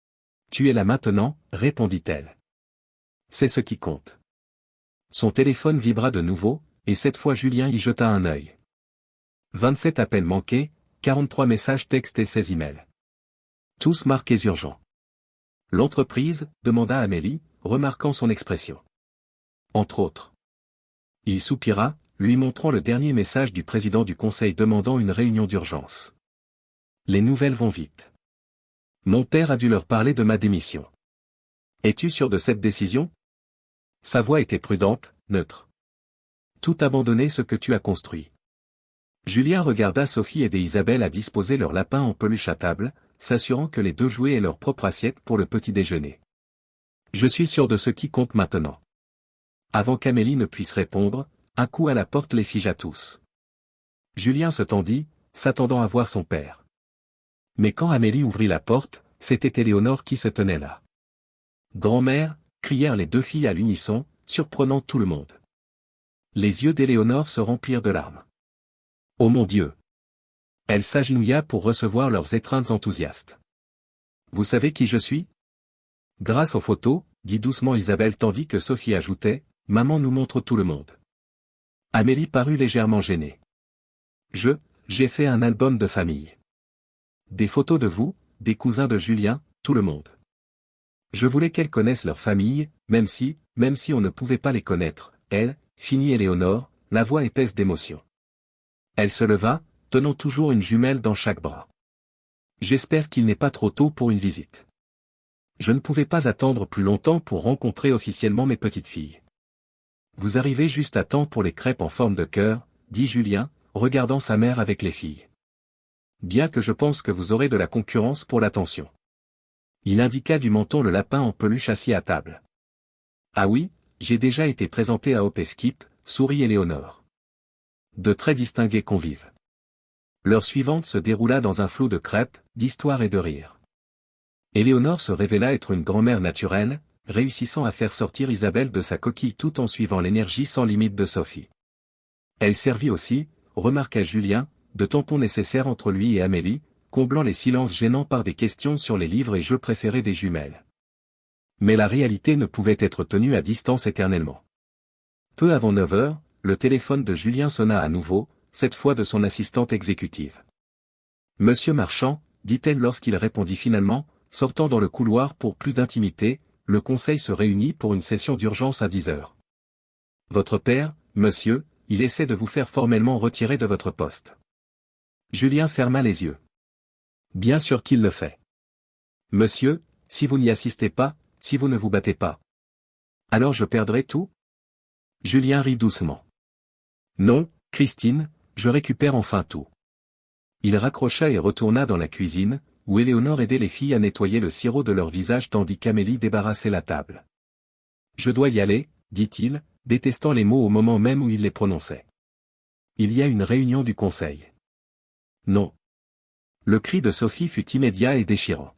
« Tu es là maintenant », répondit-elle. « C'est ce qui compte. » Son téléphone vibra de nouveau, et cette fois Julien y jeta un œil. 27 appels manqués, 43 messages textes et 16 emails. Tous marqués urgents. « L'entreprise » demanda Amélie, remarquant son expression. « Entre autres. » Il soupira, lui montrant le dernier message du président du conseil demandant une réunion d'urgence. « Les nouvelles vont vite. Mon père a dû leur parler de ma démission. » « Es-tu sûr de cette décision ? » Sa voix était prudente, neutre. « Tout abandonner ce que tu as construit. » Julien regarda Sophie aider Isabelle à disposer leur lapin en peluche à table, s'assurant que les deux jouets aient leur propre assiette pour le petit déjeuner. « Je suis sûr de ce qui compte maintenant. » Avant qu'Amélie ne puisse répondre, un coup à la porte les figea tous. Julien se tendit, s'attendant à voir son père. Mais quand Amélie ouvrit la porte, c'était Éléonore qui se tenait là. « Grand-mère » crièrent les deux filles à l'unisson, surprenant tout le monde. Les yeux d'Éléonore se remplirent de larmes. Oh mon Dieu! Elle s'agenouilla pour recevoir leurs étreintes enthousiastes. Vous savez qui je suis? Grâce aux photos, dit doucement Isabelle tandis que Sophie ajoutait, maman nous montre tout le monde. Amélie parut légèrement gênée. J'ai fait un album de famille. Des photos de vous, des cousins de Julien, tout le monde. Je voulais qu'elles connaissent leur famille, même si on ne pouvait pas les connaître, elle, finit Éléonore, la voix épaisse d'émotion. Elle se leva, tenant toujours une jumelle dans chaque bras. J'espère qu'il n'est pas trop tôt pour une visite. Je ne pouvais pas attendre plus longtemps pour rencontrer officiellement mes petites filles. Vous arrivez juste à temps pour les crêpes en forme de cœur, dit Julien, regardant sa mère avec les filles. Bien que je pense que vous aurez de la concurrence pour l'attention. Il indiqua du menton le lapin en peluche assis à table. Ah oui, j'ai déjà été présenté à Hopeskip, sourit Éléonore. De très distingués convives. L'heure suivante se déroula dans un flot de crêpes, d'histoires et de rires. Éléonore se révéla être une grand-mère naturelle, réussissant à faire sortir Isabelle de sa coquille tout en suivant l'énergie sans limite de Sophie. Elle servit aussi, remarqua Julien, de tampons nécessaires entre lui et Amélie, comblant les silences gênants par des questions sur les livres et jeux préférés des jumelles. Mais la réalité ne pouvait être tenue à distance éternellement. Peu avant 9 heures, le téléphone de Julien sonna à nouveau, cette fois de son assistante exécutive. Monsieur Marchand, dit-elle lorsqu'il répondit finalement, sortant dans le couloir pour plus d'intimité, le conseil se réunit pour une session d'urgence à 10 heures. Votre père, monsieur, il essaie de vous faire formellement retirer de votre poste. Julien ferma les yeux. Bien sûr qu'il le fait. Monsieur, si vous n'y assistez pas, si vous ne vous battez pas. Alors je perdrai tout? Julien rit doucement. Non, Christine, je récupère enfin tout. Il raccrocha et retourna dans la cuisine, où Éléonore aidait les filles à nettoyer le sirop de leur visage tandis qu'Amélie débarrassait la table. Je dois y aller, dit-il, détestant les mots au moment même où il les prononçait. Il y a une réunion du conseil. Non. Le cri de Sophie fut immédiat et déchirant.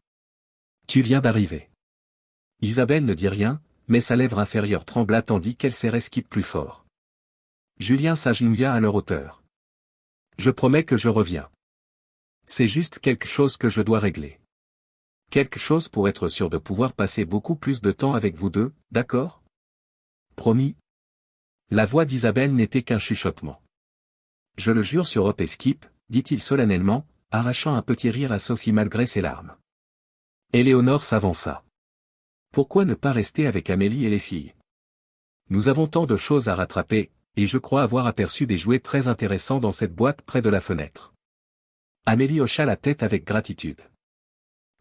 Tu viens d'arriver. Isabelle ne dit rien, mais sa lèvre inférieure trembla tandis qu'elle serrait Skip plus fort. Julien s'agenouilla à leur hauteur. Je promets que je reviens. C'est juste quelque chose que je dois régler. Quelque chose pour être sûr de pouvoir passer beaucoup plus de temps avec vous deux, d'accord? Promis. La voix d'Isabelle n'était qu'un chuchotement. Je le jure sur Hopeskip, dit-il solennellement, arrachant un petit rire à Sophie malgré ses larmes. Éléonore s'avança. Pourquoi ne pas rester avec Amélie et les filles? Nous avons tant de choses à rattraper, et je crois avoir aperçu des jouets très intéressants dans cette boîte près de la fenêtre. Amélie hocha la tête avec gratitude.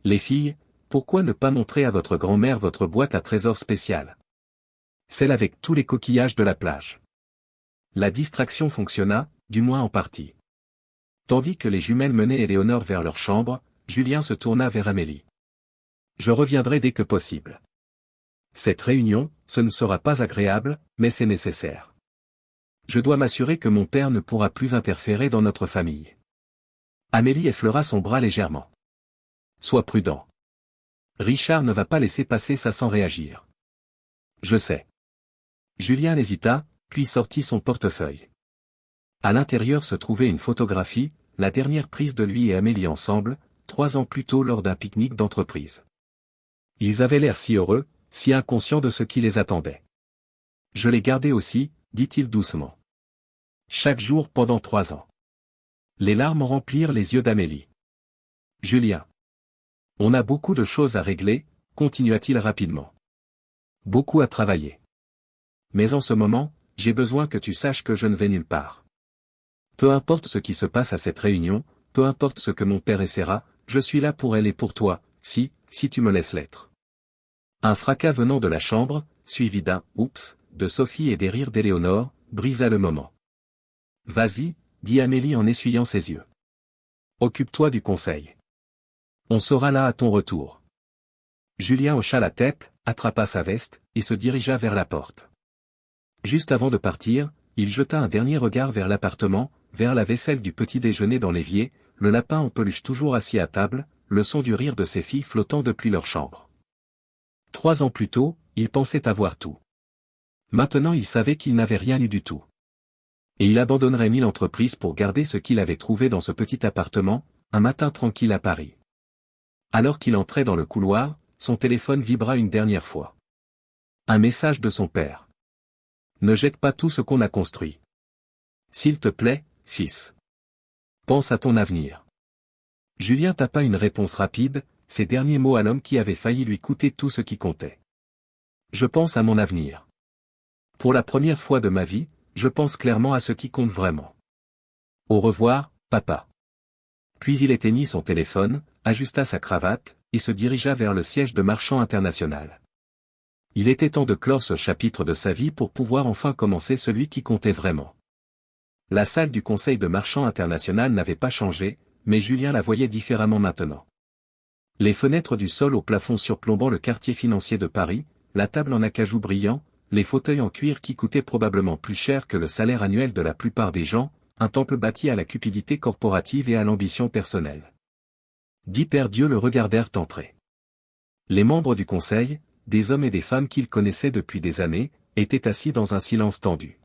Les filles, pourquoi ne pas montrer à votre grand-mère votre boîte à trésors spéciale? Celle avec tous les coquillages de la plage. La distraction fonctionna, du moins en partie. Tandis que les jumelles menaient Éléonore vers leur chambre, Julien se tourna vers Amélie. Je reviendrai dès que possible. Cette réunion, ce ne sera pas agréable, mais c'est nécessaire. Je dois m'assurer que mon père ne pourra plus interférer dans notre famille. Amélie effleura son bras légèrement. Sois prudent. Richard ne va pas laisser passer ça sans réagir. Je sais. Julien hésita, puis sortit son portefeuille. À l'intérieur se trouvait une photographie, la dernière prise de lui et Amélie ensemble, 3 ans plus tôt lors d'un pique-nique d'entreprise. Ils avaient l'air si heureux, si inconscients de ce qui les attendait. Je l'ai gardé aussi, dit-il doucement. Chaque jour pendant 3 ans. Les larmes remplirent les yeux d'Amélie. Julien. On a beaucoup de choses à régler, continua-t-il rapidement. Beaucoup à travailler. Mais en ce moment, j'ai besoin que tu saches que je ne vais nulle part. Peu importe ce qui se passe à cette réunion, peu importe ce que mon père essaiera, je suis là pour elle et pour toi, si tu me laisses l'être. Un fracas venant de la chambre, suivi d'un « oups » de Sophie et des rires d'Éléonore, brisa le moment. Vas-y, dit Amélie en essuyant ses yeux. Occupe-toi du conseil. On sera là à ton retour. Julien hocha la tête, attrapa sa veste, et se dirigea vers la porte. Juste avant de partir, il jeta un dernier regard vers l'appartement, vers la vaisselle du petit déjeuner dans l'évier, le lapin en peluche toujours assis à table, le son du rire de ses filles flottant depuis leur chambre. 3 ans plus tôt, il pensait avoir tout. Maintenant il savait qu'il n'avait rien eu du tout. Et il abandonnerait 1000 entreprises pour garder ce qu'il avait trouvé dans ce petit appartement, un matin tranquille à Paris. Alors qu'il entrait dans le couloir, son téléphone vibra une dernière fois. Un message de son père. Ne jette pas tout ce qu'on a construit. S'il te plaît, fils. Pense à ton avenir. Julien tapa une réponse rapide, ces derniers mots à l'homme qui avait failli lui coûter tout ce qui comptait. Je pense à mon avenir. Pour la première fois de ma vie, je pense clairement à ce qui compte vraiment. Au revoir, papa. Puis il éteignit son téléphone, ajusta sa cravate, et se dirigea vers le siège de Marchand International. Il était temps de clore ce chapitre de sa vie pour pouvoir enfin commencer celui qui comptait vraiment. La salle du conseil de Marchand International n'avait pas changé, mais Julien la voyait différemment maintenant. Les fenêtres du sol au plafond surplombant le quartier financier de Paris, la table en acajou brillant, les fauteuils en cuir qui coûtaient probablement plus cher que le salaire annuel de la plupart des gens, un temple bâti à la cupidité corporative et à l'ambition personnelle. 10 pères Dieu le regardèrent entrer. Les membres du conseil, des hommes et des femmes qu'il connaissait depuis des années, étaient assis dans un silence tendu.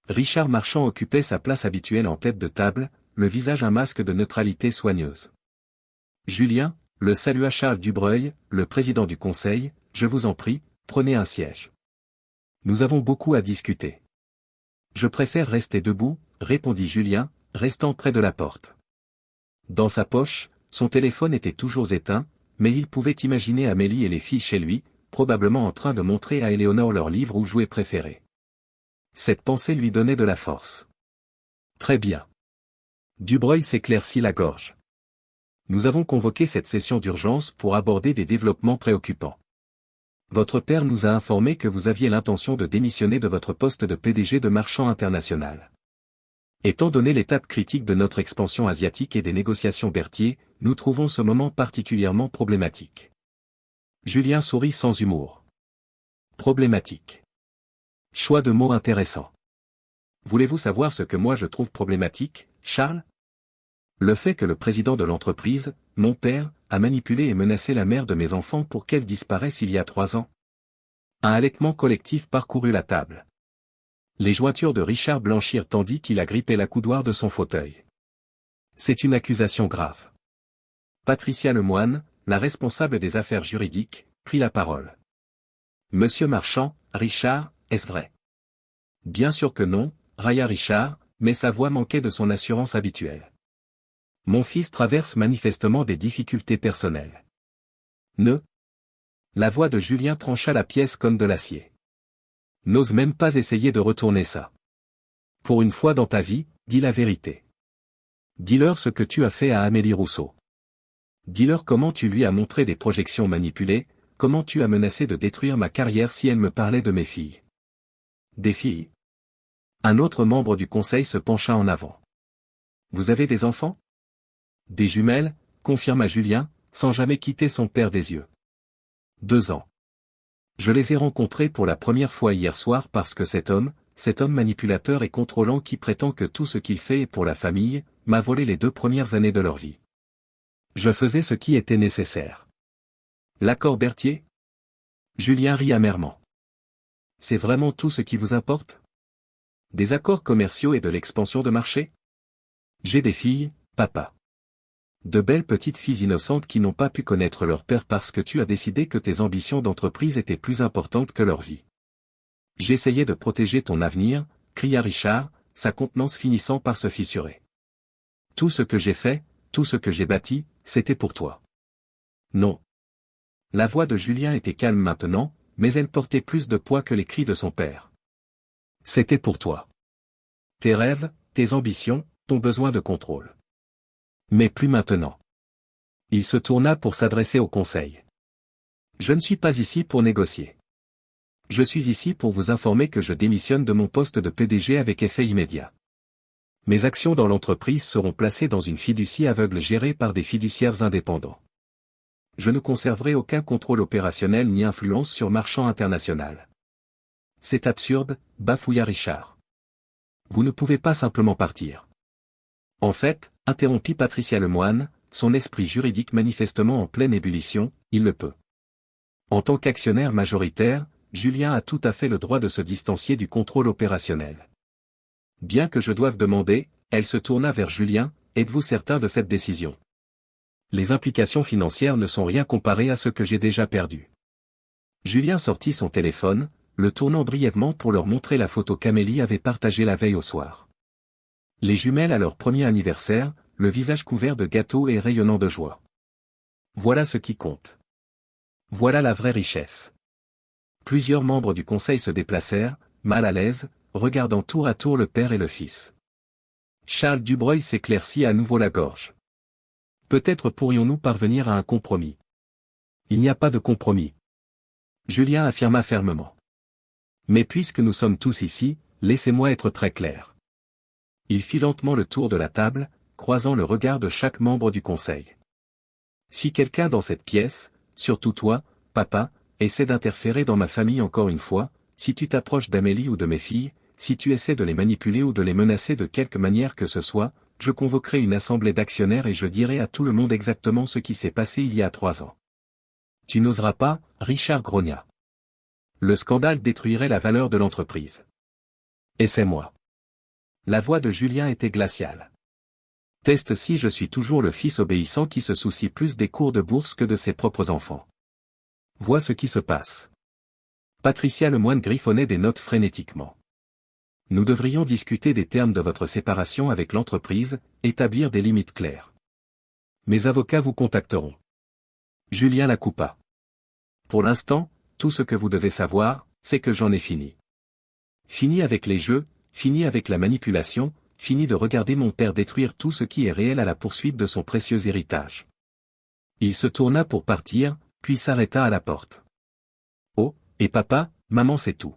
Richard Marchand occupait sa place habituelle en tête de table, le visage un masque de neutralité soigneuse. Julien, le salua Charles Dubreuil, le président du conseil, je vous en prie, prenez un siège. Nous avons beaucoup à discuter. Je préfère rester debout, répondit Julien, restant près de la porte. Dans sa poche, son téléphone était toujours éteint, mais il pouvait imaginer Amélie et les filles chez lui, probablement en train de montrer à Éléonore leur livre ou jouet préféré. Cette pensée lui donnait de la force. Très bien. Dubreuil s'éclaircit la gorge. Nous avons convoqué cette session d'urgence pour aborder des développements préoccupants. Votre père nous a informé que vous aviez l'intention de démissionner de votre poste de PDG de Marchand International. Étant donné l'étape critique de notre expansion asiatique et des négociations Berthier, nous trouvons ce moment particulièrement problématique. Julien sourit sans humour. Problématique. Choix de mots intéressant. Voulez-vous savoir ce que moi je trouve problématique, Charles ? Le fait que le président de l'entreprise, mon père, a manipulé et menacé la mère de mes enfants pour qu'elle disparaisse il y a 3 ans. Un halètement collectif parcourut la table. Les jointures de Richard blanchirent tandis qu'il agrippait la coudoir de son fauteuil. C'est une accusation grave. Patricia Lemoine, la responsable des affaires juridiques, prit la parole. Monsieur Marchand, Richard, est-ce vrai ? Bien sûr que non, railla Richard, mais sa voix manquait de son assurance habituelle. Mon fils traverse manifestement des difficultés personnelles. Ne. La voix de Julien trancha la pièce comme de l'acier. N'ose même pas essayer de retourner ça. Pour une fois dans ta vie, dis la vérité. Dis-leur ce que tu as fait à Amélie Rousseau. Dis-leur comment tu lui as montré des projections manipulées, comment tu as menacé de détruire ma carrière si elle me parlait de mes filles. Des filles ? Un autre membre du conseil se pencha en avant. Vous avez des enfants ? Des jumelles, confirma Julien, sans jamais quitter son père des yeux. 2 ans. Je les ai rencontrés pour la première fois hier soir parce que cet homme manipulateur et contrôlant qui prétend que tout ce qu'il fait est pour la famille, m'a volé les 2 premières années de leur vie. Je faisais ce qui était nécessaire. L'accord Berthier ? Julien rit amèrement. C'est vraiment tout ce qui vous importe ? Des accords commerciaux et de l'expansion de marché ? J'ai des filles, papa. De belles petites filles innocentes qui n'ont pas pu connaître leur père parce que tu as décidé que tes ambitions d'entreprise étaient plus importantes que leur vie. J'essayais de protéger ton avenir, cria Richard, sa contenance finissant par se fissurer. Tout ce que j'ai fait, tout ce que j'ai bâti, c'était pour toi. Non. La voix de Julien était calme maintenant, mais elle portait plus de poids que les cris de son père. C'était pour toi. Tes rêves, tes ambitions, ton besoin de contrôle. Mais plus maintenant. Il se tourna pour s'adresser au conseil. Je ne suis pas ici pour négocier. Je suis ici pour vous informer que je démissionne de mon poste de PDG avec effet immédiat. Mes actions dans l'entreprise seront placées dans une fiducie aveugle gérée par des fiduciaires indépendants. Je ne conserverai aucun contrôle opérationnel ni influence sur Marchand International. C'est absurde, bafouilla Richard. Vous ne pouvez pas simplement partir. En fait, interrompit Patricia Lemoine, son esprit juridique manifestement en pleine ébullition, il le peut. En tant qu'actionnaire majoritaire, Julien a tout à fait le droit de se distancier du contrôle opérationnel. Bien que je doive demander, elle se tourna vers Julien, êtes-vous certain de cette décision? Les implications financières ne sont rien comparées à ce que j'ai déjà perdu. Julien sortit son téléphone, le tournant brièvement pour leur montrer la photo qu'Amélie avait partagée la veille au soir. Les jumelles à leur premier anniversaire, le visage couvert de gâteaux et rayonnant de joie. Voilà ce qui compte. Voilà la vraie richesse. Plusieurs membres du conseil se déplacèrent, mal à l'aise, regardant tour à tour le père et le fils. Charles Dubreuil s'éclaircit à nouveau la gorge. Peut-être pourrions-nous parvenir à un compromis. Il n'y a pas de compromis. Julien affirma fermement. Mais puisque nous sommes tous ici, laissez-moi être très clair. Il fit lentement le tour de la table, croisant le regard de chaque membre du conseil. Si quelqu'un dans cette pièce, surtout toi, papa, essaie d'interférer dans ma famille encore une fois, si tu t'approches d'Amélie ou de mes filles, si tu essaies de les manipuler ou de les menacer de quelque manière que ce soit, je convoquerai une assemblée d'actionnaires et je dirai à tout le monde exactement ce qui s'est passé il y a 3 ans. Tu n'oseras pas, Richard grogna. Le scandale détruirait la valeur de l'entreprise. Et c'est moi. La voix de Julien était glaciale. Teste si je suis toujours le fils obéissant qui se soucie plus des cours de bourse que de ses propres enfants. Vois ce qui se passe. Patricia Lemoine griffonnait des notes frénétiquement. Nous devrions discuter des termes de votre séparation avec l'entreprise, établir des limites claires. Mes avocats vous contacteront. Julien la coupa. Pour l'instant, tout ce que vous devez savoir, c'est que j'en ai fini. Fini avec les jeux, fini avec la manipulation, fini de regarder mon père détruire tout ce qui est réel à la poursuite de son précieux héritage. Il se tourna pour partir, puis s'arrêta à la porte. Oh, et papa, maman sait tout.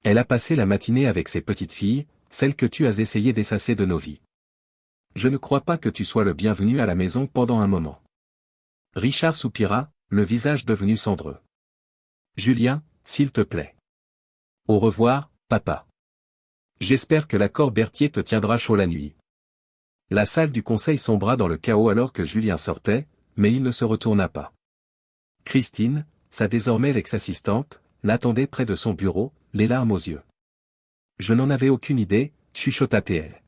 Elle a passé la matinée avec ses petites filles, celles que tu as essayé d'effacer de nos vies. Je ne crois pas que tu sois le bienvenu à la maison pendant un moment. Richard soupira, le visage devenu cendreux. Julien, s'il te plaît. Au revoir, papa. J'espère que l'accord Berthier te tiendra chaud la nuit. La salle du conseil sombra dans le chaos alors que Julien sortait, mais il ne se retourna pas. Christine, sa désormais ex-assistante, l'attendait près de son bureau, les larmes aux yeux. Je n'en avais aucune idée, chuchota-t-elle.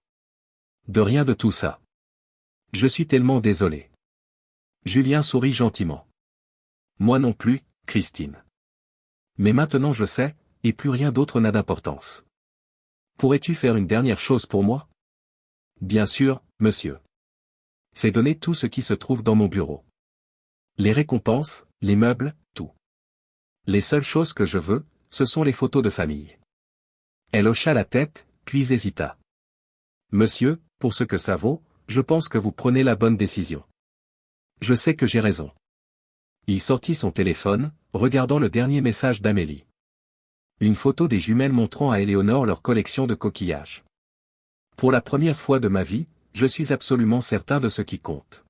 De rien de tout ça. Je suis tellement désolé. Julien sourit gentiment. Moi non plus, Christine. Mais maintenant je sais, et plus rien d'autre n'a d'importance. Pourrais-tu faire une dernière chose pour moi? Bien sûr, monsieur. Fais donner tout ce qui se trouve dans mon bureau. Les récompenses, les meubles, tout. Les seules choses que je veux, ce sont les photos de famille. Elle hocha la tête, puis hésita. Monsieur, pour ce que ça vaut, je pense que vous prenez la bonne décision. Je sais que j'ai raison. Il sortit son téléphone, regardant le dernier message d'Amélie. Une photo des jumelles montrant à Éléonore leur collection de coquillages. Pour la première fois de ma vie, je suis absolument certain de ce qui compte.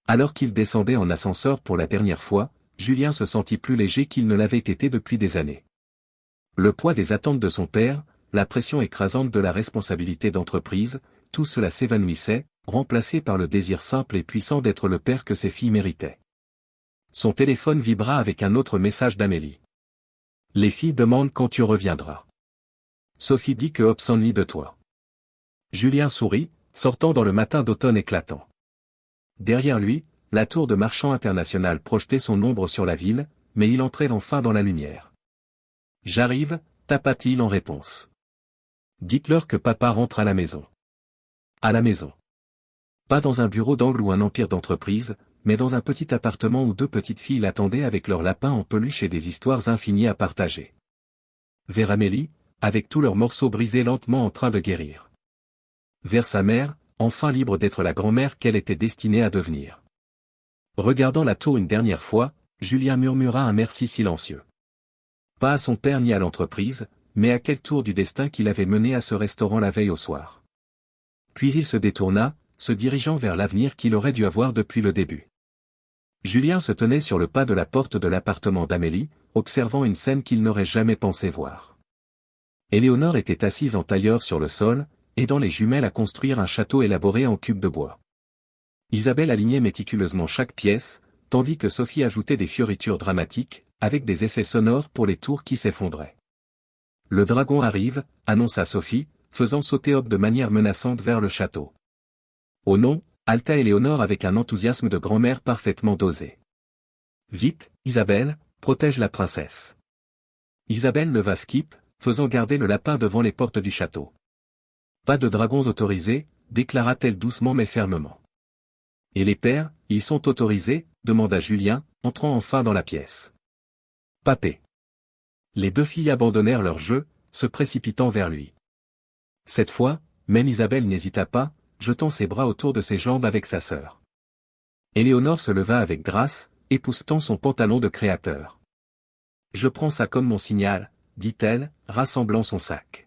Alors qu'il descendait en ascenseur pour la dernière fois, Julien se sentit plus léger qu'il ne l'avait été depuis des années. Le poids des attentes de son père, la pression écrasante de la responsabilité d'entreprise, tout cela s'évanouissait, remplacé par le désir simple et puissant d'être le père que ses filles méritaient. Son téléphone vibra avec un autre message d'Amélie. Les filles demandent quand tu reviendras. Sophie dit que Hop s'ennuie de toi. Julien sourit, sortant dans le matin d'automne éclatant. Derrière lui, la tour de Marchand International projetait son ombre sur la ville, mais il entrait enfin dans la lumière. J'arrive, tapa-t-il en réponse. Dites-leur que papa rentre à la maison. À la maison. Pas dans un bureau d'angle ou un empire d'entreprise, mais dans un petit appartement où 2 petites filles l'attendaient avec leurs lapins en peluche et des histoires infinies à partager. Vers Amélie, avec tous leurs morceaux brisés lentement en train de guérir. Vers sa mère, enfin libre d'être la grand-mère qu'elle était destinée à devenir. Regardant la tour une dernière fois, Julien murmura un merci silencieux. Pas à son père ni à l'entreprise, mais à quel tour du destin qu'il avait mené à ce restaurant la veille au soir. Puis il se détourna, se dirigeant vers l'avenir qu'il aurait dû avoir depuis le début. Julien se tenait sur le pas de la porte de l'appartement d'Amélie, observant une scène qu'il n'aurait jamais pensé voir. Éléonore était assise en tailleur sur le sol, aidant les jumelles à construire un château élaboré en cubes de bois. Isabelle alignait méticuleusement chaque pièce, tandis que Sophie ajoutait des fioritures dramatiques, avec des effets sonores pour les tours qui s'effondraient. Le dragon arrive, annonça Sophie, faisant sauter Hope de manière menaçante vers le château. Oh non, halta Éléonore avec un enthousiasme de grand-mère parfaitement dosé. Vite, Isabelle, protège la princesse. Isabelle leva Skip, faisant garder le lapin devant les portes du château. Pas de dragons autorisés, déclara-t-elle doucement mais fermement. Et les pères, ils sont autorisés, demanda Julien, entrant enfin dans la pièce. Papé. Les deux filles abandonnèrent leur jeu, se précipitant vers lui. Cette fois, même Isabelle n'hésita pas, jetant ses bras autour de ses jambes avec sa sœur. Éléonore se leva avec grâce, époussetant son pantalon de créateur. Je prends ça comme mon signal, dit-elle, rassemblant son sac.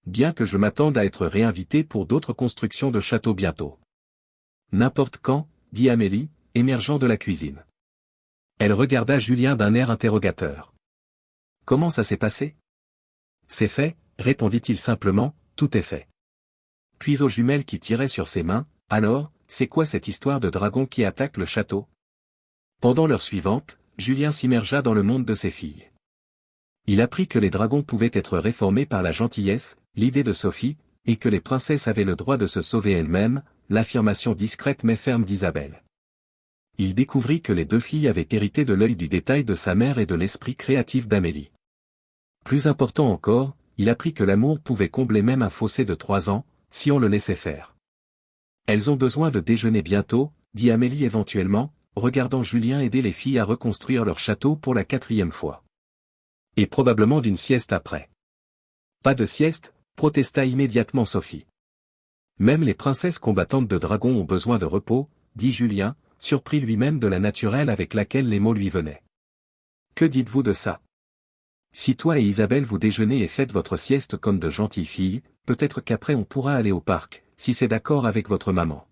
Bien que je m'attende à être réinvitée pour d'autres constructions de châteaux bientôt. N'importe quand, dit Amélie, émergeant de la cuisine. Elle regarda Julien d'un air interrogateur. Comment ça s'est passé? C'est fait, répondit-il simplement, tout est fait. Puis aux jumelles qui tiraient sur ses mains, alors, c'est quoi cette histoire de dragon qui attaque le château? Pendant l'heure suivante, Julien s'immergea dans le monde de ses filles. Il apprit que les dragons pouvaient être réformés par la gentillesse, l'idée de Sophie, et que les princesses avaient le droit de se sauver elles-mêmes, l'affirmation discrète mais ferme d'Isabelle. Il découvrit que les deux filles avaient hérité de l'œil du détail de sa mère et de l'esprit créatif d'Amélie. Plus important encore, il apprit que l'amour pouvait combler même un fossé de 3 ans, si on le laissait faire. Elles ont besoin de déjeuner bientôt, dit Amélie éventuellement, regardant Julien aider les filles à reconstruire leur château pour la 4e fois. Et probablement d'une sieste après. Pas de sieste, protesta immédiatement Sophie. Même les princesses combattantes de dragons ont besoin de repos, dit Julien, surpris lui-même de la naturelle avec laquelle les mots lui venaient. Que dites-vous de ça? Si toi et Isabelle vous déjeunez et faites votre sieste comme de gentilles filles, peut-être qu'après on pourra aller au parc, si c'est d'accord avec votre maman.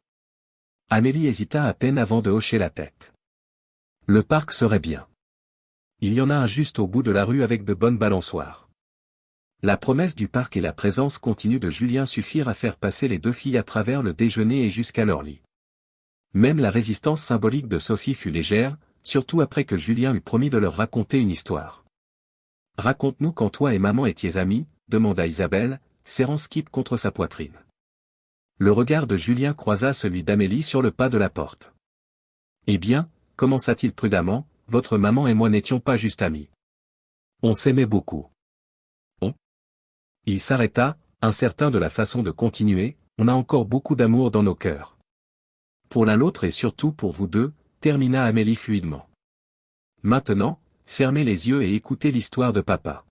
Amélie hésita à peine avant de hocher la tête. Le parc serait bien. Il y en a un juste au bout de la rue avec de bonnes balançoires. La promesse du parc et la présence continue de Julien suffirent à faire passer les deux filles à travers le déjeuner et jusqu'à leur lit. Même la résistance symbolique de Sophie fut légère, surtout après que Julien eut promis de leur raconter une histoire. « Raconte-nous quand toi et maman étiez amis », demanda Isabelle, serrant Skip contre sa poitrine. Le regard de Julien croisa celui d'Amélie sur le pas de la porte. « Eh bien, commença-t-il prudemment, votre maman et moi n'étions pas juste amis. On s'aimait beaucoup. » Il s'arrêta, incertain de la façon de continuer, on a encore beaucoup d'amour dans nos cœurs. Pour l'un l'autre et surtout pour vous deux, termina Amélie fluidement. Maintenant, fermez les yeux et écoutez l'histoire de papa.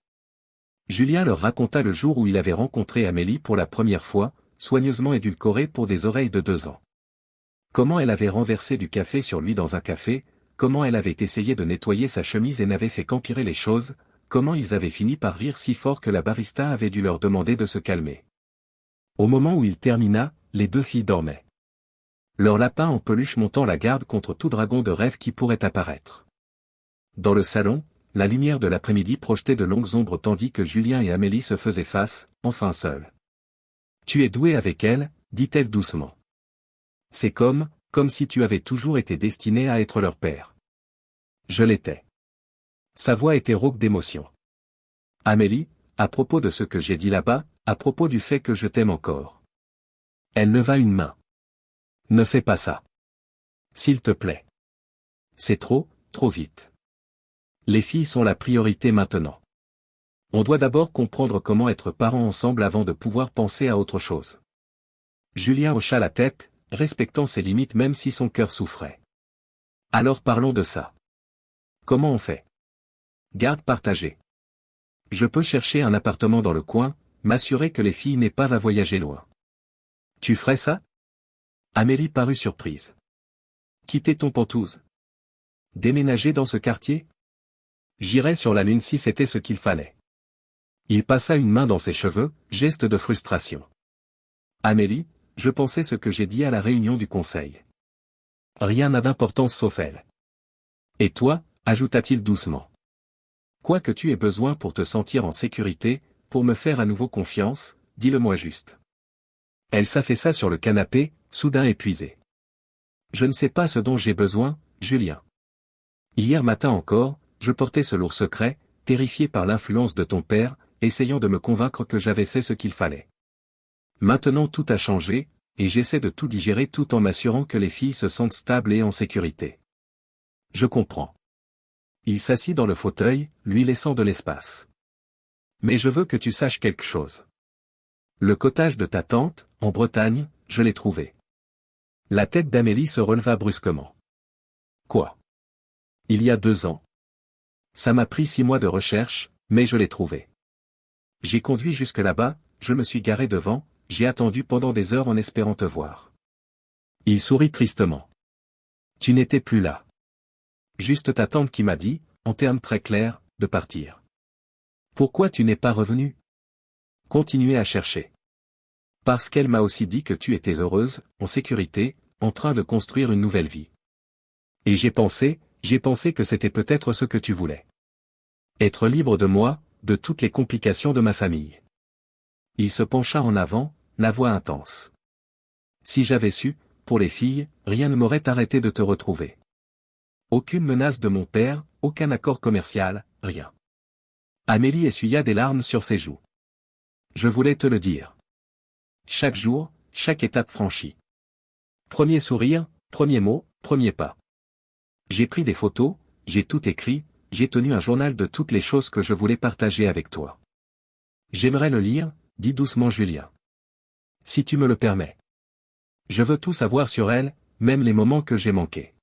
Julien leur raconta le jour où il avait rencontré Amélie pour la première fois, soigneusement édulcorée pour des oreilles de 2 ans. Comment elle avait renversé du café sur lui dans un café, comment elle avait essayé de nettoyer sa chemise et n'avait fait qu'empirer les choses, comment ils avaient fini par rire si fort que la barista avait dû leur demander de se calmer. Au moment où il termina, les deux filles dormaient. Leur lapin en peluche montant la garde contre tout dragon de rêve qui pourrait apparaître. Dans le salon, la lumière de l'après-midi projetait de longues ombres tandis que Julien et Amélie se faisaient face, enfin seuls. « Tu es doué avec elle, dit-elle doucement. C'est comme si tu avais toujours été destiné à être leur père. » Je l'étais. Sa voix était rauque d'émotion. « Amélie, à propos de ce que j'ai dit là-bas, à propos du fait que je t'aime encore. » Elle leva une main. « Ne fais pas ça. S'il te plaît. C'est trop vite. Les filles sont la priorité maintenant. On doit d'abord comprendre comment être parents ensemble avant de pouvoir penser à autre chose. » Julien hocha la tête, respectant ses limites même si son cœur souffrait. « Alors parlons de ça. Comment on fait? Garde partagée. Je peux chercher un appartement dans le coin, m'assurer que les filles n'aient pas à voyager loin. Tu ferais ça? » Amélie parut surprise. « Quitter ton Pentouze? Déménager dans ce quartier? J'irais sur la lune si c'était ce qu'il fallait. » Il passa une main dans ses cheveux, geste de frustration. « Amélie, je pensais ce que j'ai dit à la réunion du conseil. Rien n'a d'importance sauf elle. Et toi, ajouta-t-il doucement. Quoi que tu aies besoin pour te sentir en sécurité, pour me faire à nouveau confiance, dis-le-moi juste. » Elle s'affaissa sur le canapé, soudain épuisée. « Je ne sais pas ce dont j'ai besoin, Julien. Hier matin encore, je portais ce lourd secret, terrifié par l'influence de ton père, essayant de me convaincre que j'avais fait ce qu'il fallait. Maintenant tout a changé, et j'essaie de tout digérer tout en m'assurant que les filles se sentent stables et en sécurité. Je comprends. Il s'assit dans le fauteuil, lui laissant de l'espace. Mais je veux que tu saches quelque chose. Le cottage de ta tante, en Bretagne, je l'ai trouvé. La tête d'Amélie se releva brusquement. Quoi? Il y a 2 ans. Ça m'a pris 6 mois de recherche, mais je l'ai trouvé. J'ai conduit jusque là-bas, je me suis garé devant, j'ai attendu pendant des heures en espérant te voir. Il sourit tristement. Tu n'étais plus là. Juste ta tante qui m'a dit, en termes très clairs, de partir. Pourquoi tu n'es pas revenu? Continuez à chercher. Parce qu'elle m'a aussi dit que tu étais heureuse, en sécurité, en train de construire une nouvelle vie. Et j'ai pensé que c'était peut-être ce que tu voulais. Être libre de moi, de toutes les complications de ma famille. Il se pencha en avant, la voix intense. Si j'avais su, pour les filles, rien ne m'aurait arrêté de te retrouver. Aucune menace de mon père, aucun accord commercial, rien. Amélie essuya des larmes sur ses joues. Je voulais te le dire. Chaque jour, chaque étape franchie. Premier sourire, premier mot, premier pas. J'ai pris des photos, j'ai tout écrit, j'ai tenu un journal de toutes les choses que je voulais partager avec toi. J'aimerais le lire, dit doucement Julien. Si tu me le permets. Je veux tout savoir sur elle, même les moments que j'ai manqués.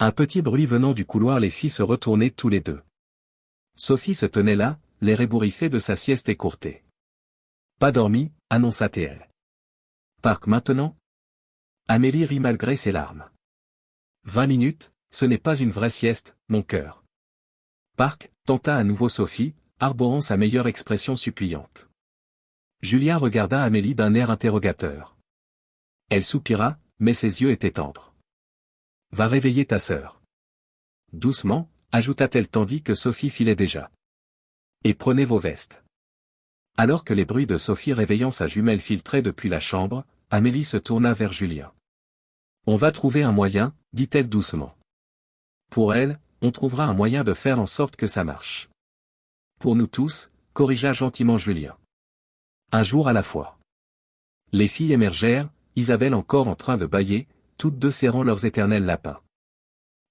Un petit bruit venant du couloir les fit se retourner tous les deux. Sophie se tenait là, l'air ébouriffé de sa sieste écourtée. Pas dormi, annonça-t-elle. Parc maintenant? Amélie rit malgré ses larmes. 20 minutes, ce n'est pas une vraie sieste, mon cœur. Parc, tenta à nouveau Sophie, arborant sa meilleure expression suppliante. Julien regarda Amélie d'un air interrogateur. Elle soupira, mais ses yeux étaient tendres. Va réveiller ta sœur. Doucement, ajouta-t-elle tandis que Sophie filait déjà. Et prenez vos vestes. Alors que les bruits de Sophie réveillant sa jumelle filtraient depuis la chambre, Amélie se tourna vers Julien. On va trouver un moyen, dit-elle doucement. Pour elle, on trouvera un moyen de faire en sorte que ça marche. Pour nous tous, corrigea gentiment Julien. Un jour à la fois. Les filles émergèrent, Isabelle encore en train de bâiller, toutes deux serrant leurs éternels lapins.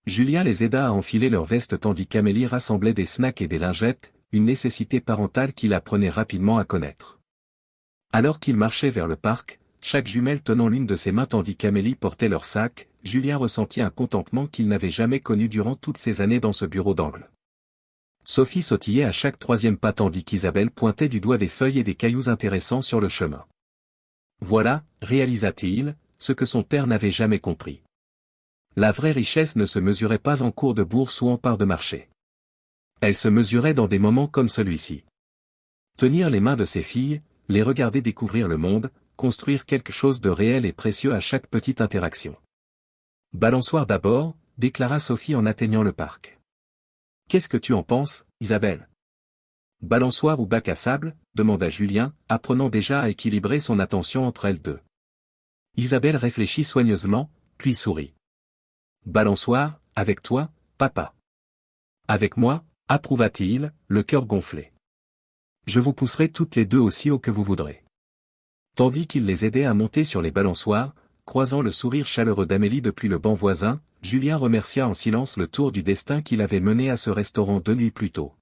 Julien les aida à enfiler leurs vestes tandis qu'Amélie rassemblait des snacks et des lingettes, une nécessité parentale qu'il apprenait rapidement à connaître. Alors qu'ils marchaient vers le parc, chaque jumelle tenant l'une de ses mains tandis qu'Amélie portait leur sac, Julien ressentit un contentement qu'il n'avait jamais connu durant toutes ces années dans ce bureau d'angle. Sophie sautillait à chaque 3e pas tandis qu'Isabelle pointait du doigt des feuilles et des cailloux intéressants sur le chemin. Voilà, réalisa-t-il, ce que son père n'avait jamais compris. La vraie richesse ne se mesurait pas en cours de bourse ou en part de marché. Elle se mesurait dans des moments comme celui-ci. Tenir les mains de ses filles, les regarder découvrir le monde, construire quelque chose de réel et précieux à chaque petite interaction. Balançoire d'abord, déclara Sophie en atteignant le parc. Qu'est-ce que tu en penses, Isabelle? Balançoire ou bac à sable, demanda Julien, apprenant déjà à équilibrer son attention entre elles deux. Isabelle réfléchit soigneusement, puis sourit. Balançoire, avec toi, papa. Avec moi, approuva-t-il, le cœur gonflé. Je vous pousserai toutes les deux aussi haut que vous voudrez. Tandis qu'il les aidait à monter sur les balançoires, croisant le sourire chaleureux d'Amélie depuis le banc voisin, Julien remercia en silence le tour du destin qui l'avait mené à ce restaurant 2 nuits plus tôt.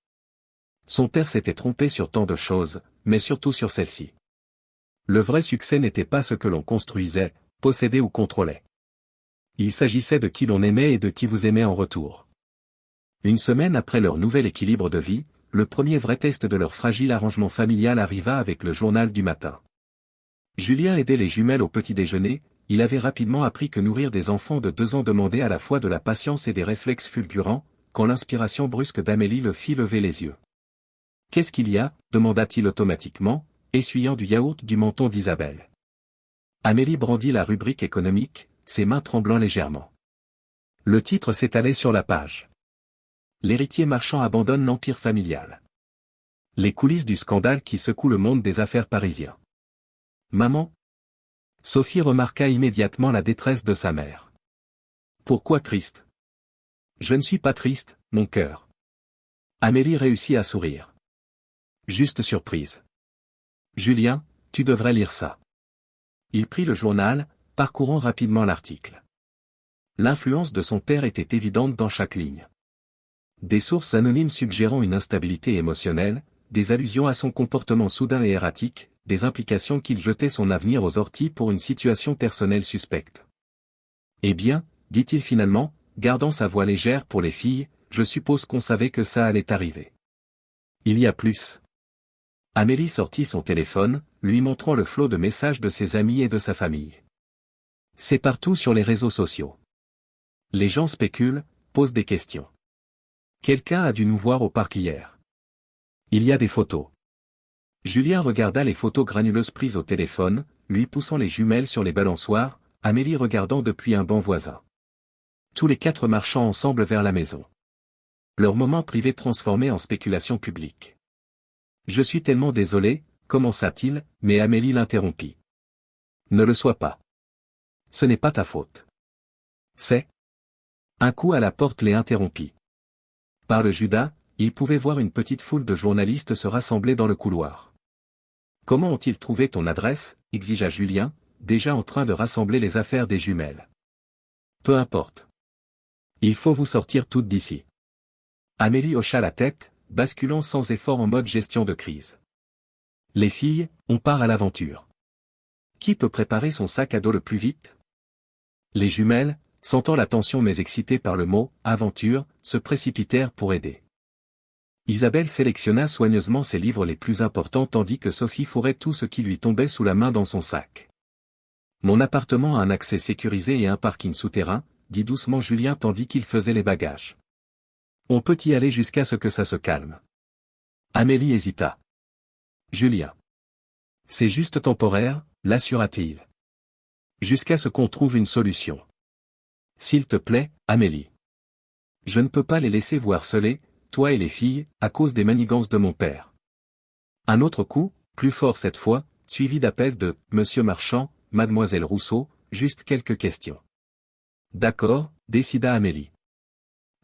Son père s'était trompé sur tant de choses, mais surtout sur celle-ci. Le vrai succès n'était pas ce que l'on construisait, possédait ou contrôlait. Il s'agissait de qui l'on aimait et de qui vous aimait en retour. Une semaine après leur nouvel équilibre de vie, le premier vrai test de leur fragile arrangement familial arriva avec le journal du matin. Julien aidait les jumelles au petit déjeuner, il avait rapidement appris que nourrir des enfants de 2 ans demandait à la fois de la patience et des réflexes fulgurants, quand l'inspiration brusque d'Amélie le fit lever les yeux. « Qu'est-ce qu'il y a » demanda-t-il automatiquement, essuyant du yaourt du menton d'Isabelle. Amélie brandit la rubrique économique, ses mains tremblant légèrement. Le titre s'étalait sur la page. L'héritier marchand abandonne l'empire familial. Les coulisses du scandale qui secoue le monde des affaires parisiens. Maman? Sophie remarqua immédiatement la détresse de sa mère. Pourquoi triste? Je ne suis pas triste, mon cœur. Amélie réussit à sourire. Juste surprise. Julien, tu devrais lire ça. Il prit le journal, parcourant rapidement l'article. L'influence de son père était évidente dans chaque ligne. Des sources anonymes suggérant une instabilité émotionnelle, des allusions à son comportement soudain et erratique, des implications qu'il jetait son avenir aux orties pour une situation personnelle suspecte. Eh bien, dit-il finalement, gardant sa voix légère pour les filles, je suppose qu'on savait que ça allait arriver. Il y a plus. Amélie sortit son téléphone, lui montrant le flot de messages de ses amis et de sa famille. C'est partout sur les réseaux sociaux. Les gens spéculent, posent des questions. Quelqu'un a dû nous voir au parc hier. Il y a des photos. Julien regarda les photos granuleuses prises au téléphone, lui poussant les jumelles sur les balançoires, Amélie regardant depuis un banc voisin. Tous les 4 marchant ensemble vers la maison. Leur moment privé transformé en spéculation publique. Je suis tellement désolé, commença-t-il, mais Amélie l'interrompit. Ne le sois pas. Ce n'est pas ta faute. C'est. Un coup à la porte les interrompit. Par le Judas, il pouvait voir une petite foule de journalistes se rassembler dans le couloir. Comment ont-ils trouvé ton adresse, exigea Julien, déjà en train de rassembler les affaires des jumelles. Peu importe. Il faut vous sortir toutes d'ici. Amélie hocha la tête, basculant sans effort en mode gestion de crise. Les filles, on part à l'aventure. Qui peut préparer son sac à dos le plus vite? Les jumelles, sentant la tension mais excitées par le mot « aventure », se précipitèrent pour aider. Isabelle sélectionna soigneusement ses livres les plus importants tandis que Sophie fourrait tout ce qui lui tombait sous la main dans son sac. Mon appartement a un accès sécurisé et un parking souterrain, dit doucement Julien tandis qu'il faisait les bagages. On peut y aller jusqu'à ce que ça se calme. Amélie hésita. Julien. C'est juste temporaire, l'assura-t-il. Jusqu'à ce qu'on trouve une solution. S'il te plaît, Amélie. Je ne peux pas les laisser vous harceler, toi et les filles, à cause des manigances de mon père. Un autre coup, plus fort cette fois, suivi d'appels de « Monsieur Marchand », « Mademoiselle Rousseau », juste quelques questions. D'accord, décida Amélie.